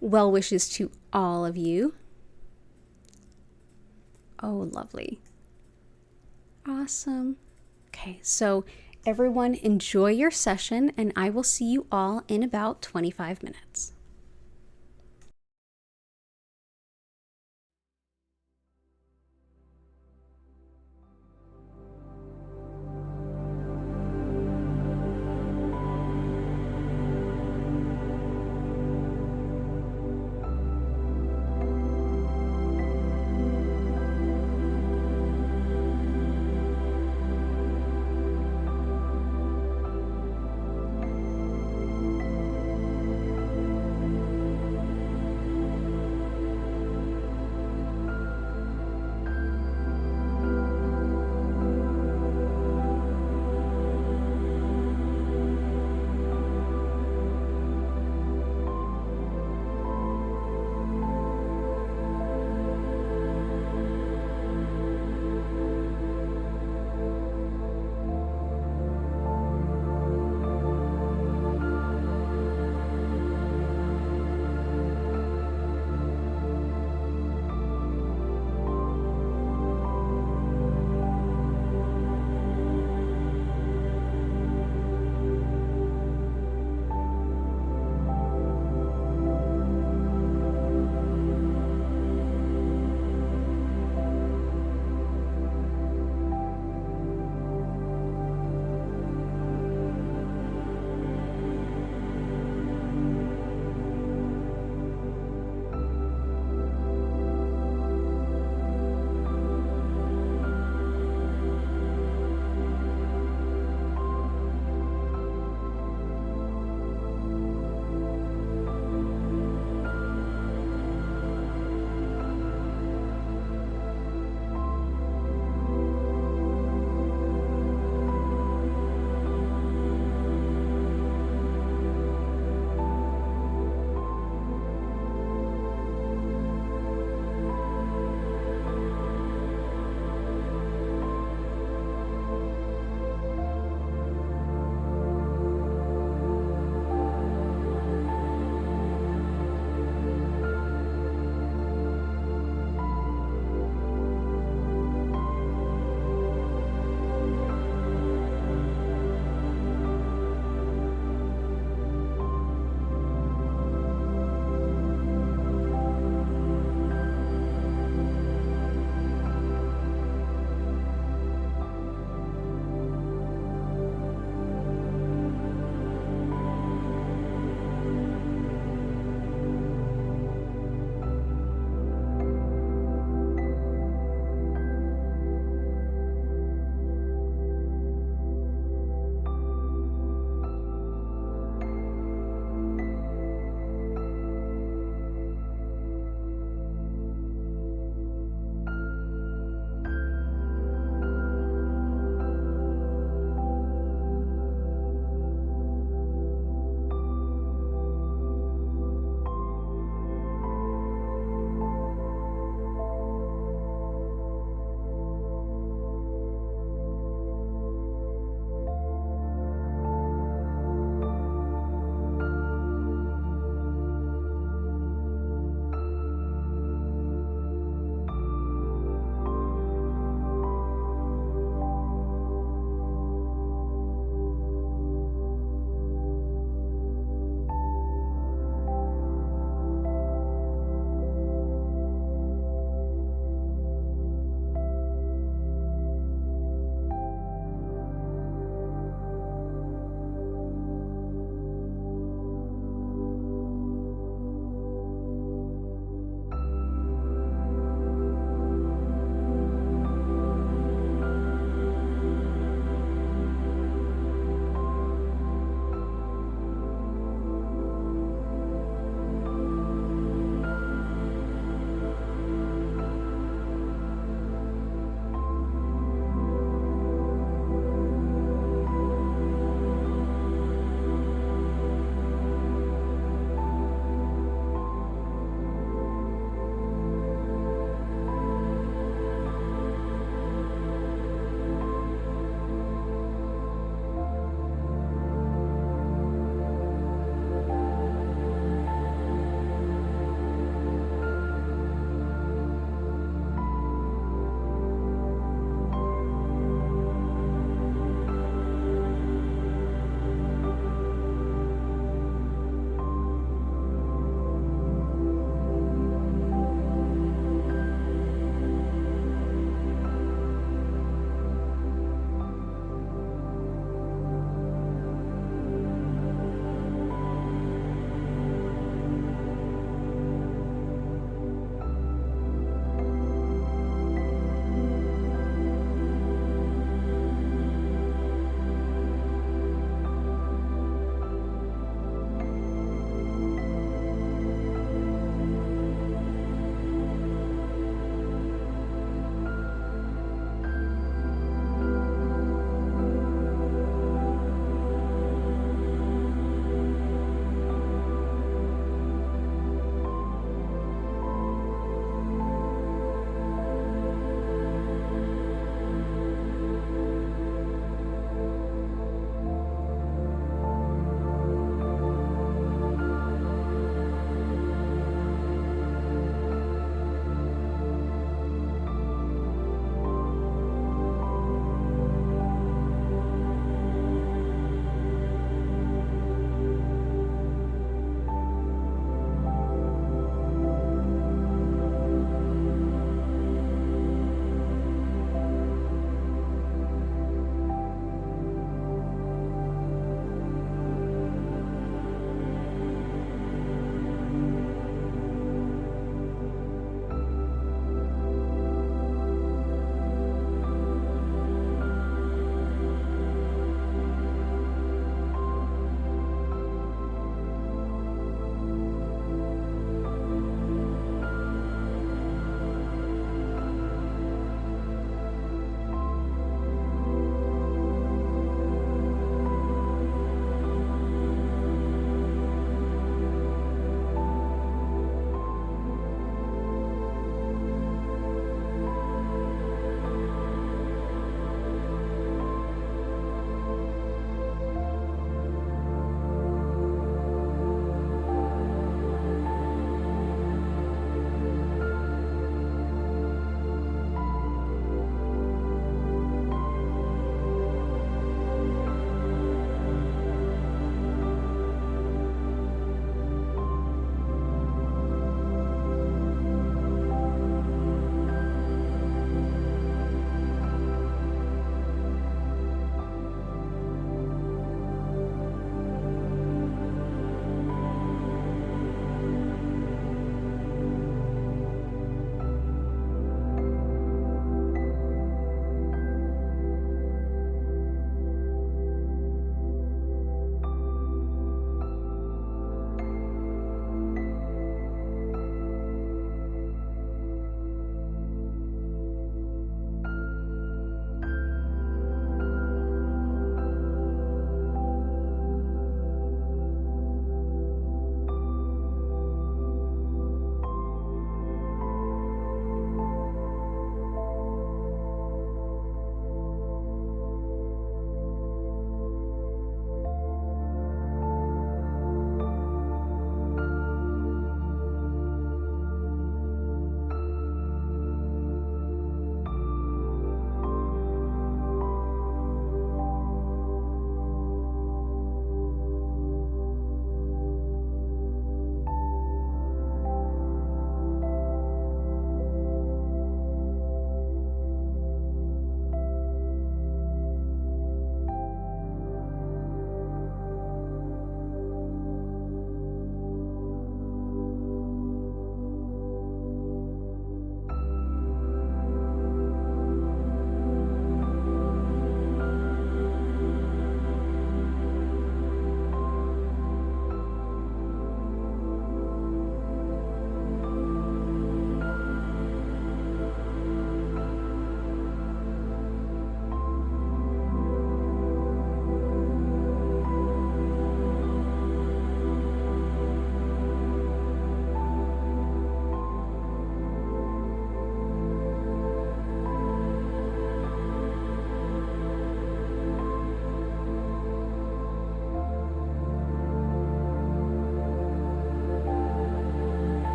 [SPEAKER 1] Well wishes to all of you. Oh, lovely. Awesome. Okay, so everyone enjoy your session, and I will see you all in about 25 minutes.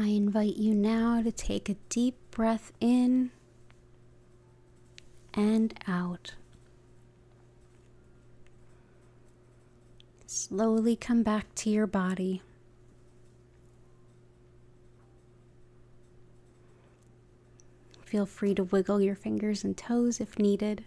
[SPEAKER 1] I invite you now to take a deep breath in and out. Slowly come back to your body. Feel free to wiggle your fingers and toes if needed.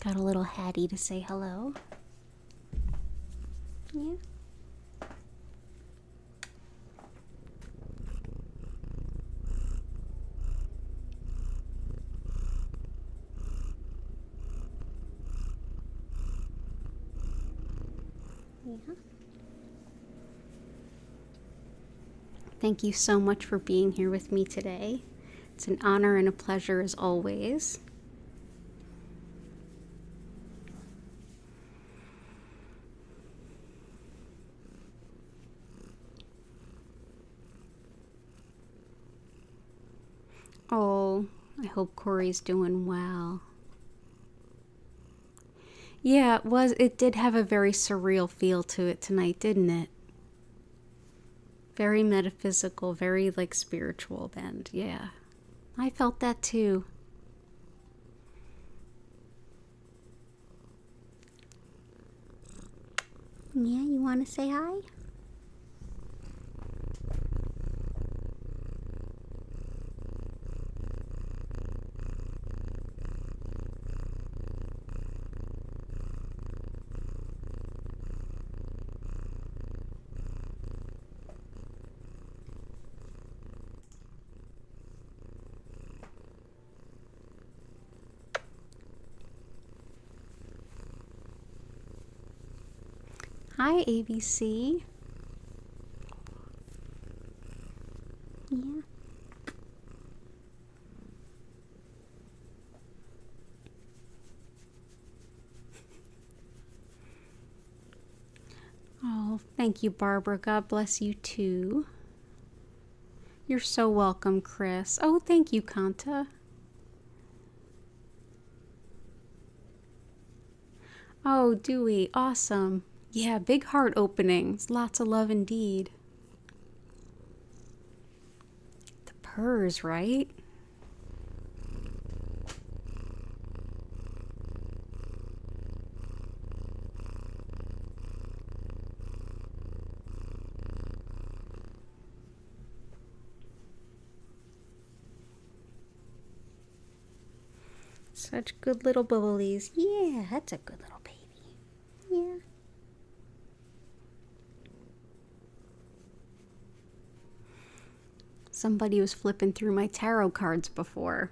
[SPEAKER 1] Got a little Hattie to say hello. Yeah. Yeah. Thank you so much for being here with me today. It's an honor and a pleasure as always. Oh, I hope Corey's doing well. Yeah, it did have a very surreal feel to it tonight, didn't it? Very metaphysical, very like spiritual bend. Yeah, I felt that too. Yeah, you want to say hi? Hi, ABC. Yeah. Oh, thank you, Barbara. God bless you too. You're so welcome, Chris. Oh, thank you, Kanta. Oh, Dewey, awesome. Yeah, big heart openings. Lots of love indeed. The purrs, right? Such good little bubblies. Yeah, that's a good little baby. Yeah. Somebody was flipping through my tarot cards before.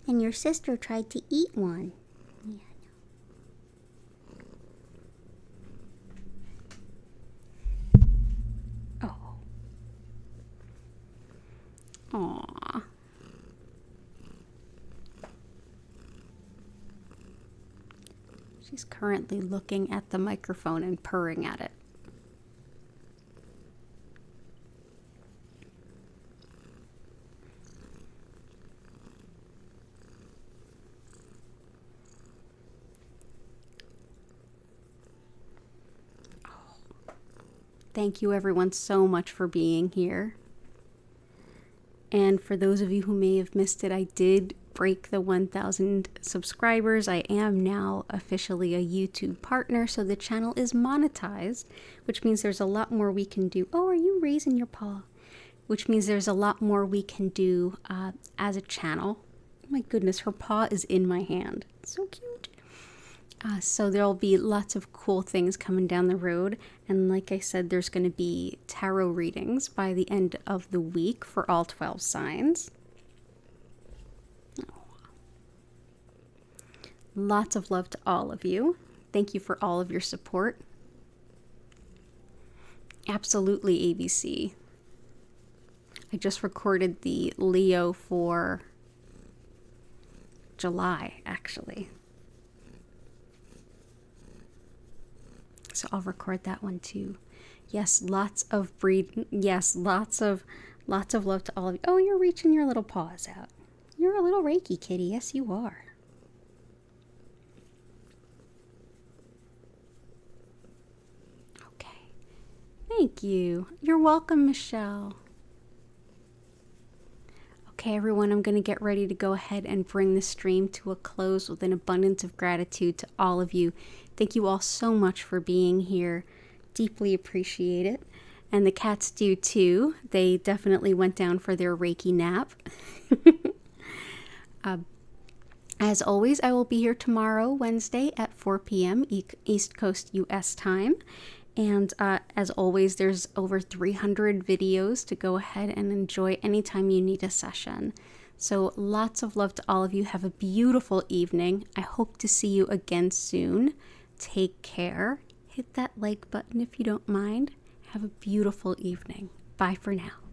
[SPEAKER 1] And your sister tried to eat one. Yeah, I know. Oh. Aww. She's currently looking at the microphone and purring at it. Thank you everyone so much for being here. And for those of you who may have missed it, I did break the 1,000 subscribers. I am now officially a YouTube partner, so the channel is monetized, which means there's a lot more we can do. Oh, are you raising your paw? Which means there's a lot more we can do as a channel. Oh my goodness, her paw is in my hand. So cute. So there'll be lots of cool things coming down the road. And like I said, there's going to be tarot readings by the end of the week for all 12 signs. Oh. Lots of love to all of you. Thank you for all of your support. Absolutely, ABC. I just recorded the Leo for July, actually. so I'll record that one too. Yes, lots of breed. Yes, lots of love to all of you. Oh, you're reaching your little paws out. You're a little Reiki kitty. Yes, you are. Okay. Thank you. You're welcome, Michelle. Okay, everyone, I'm going to get ready to go ahead and bring the stream to a close with an abundance of gratitude to all of you. Thank you all so much for being here. Deeply appreciate it. And the cats do too. They definitely went down for their Reiki nap. As always, I will be here tomorrow, Wednesday at 4 p.m. East Coast US time. And as always, there's over 300 videos to go ahead and enjoy anytime you need a session. So lots of love to all of you. Have a beautiful evening. I hope to see you again soon. Take care. Hit that like button if you don't mind. Have a beautiful evening. Bye for now.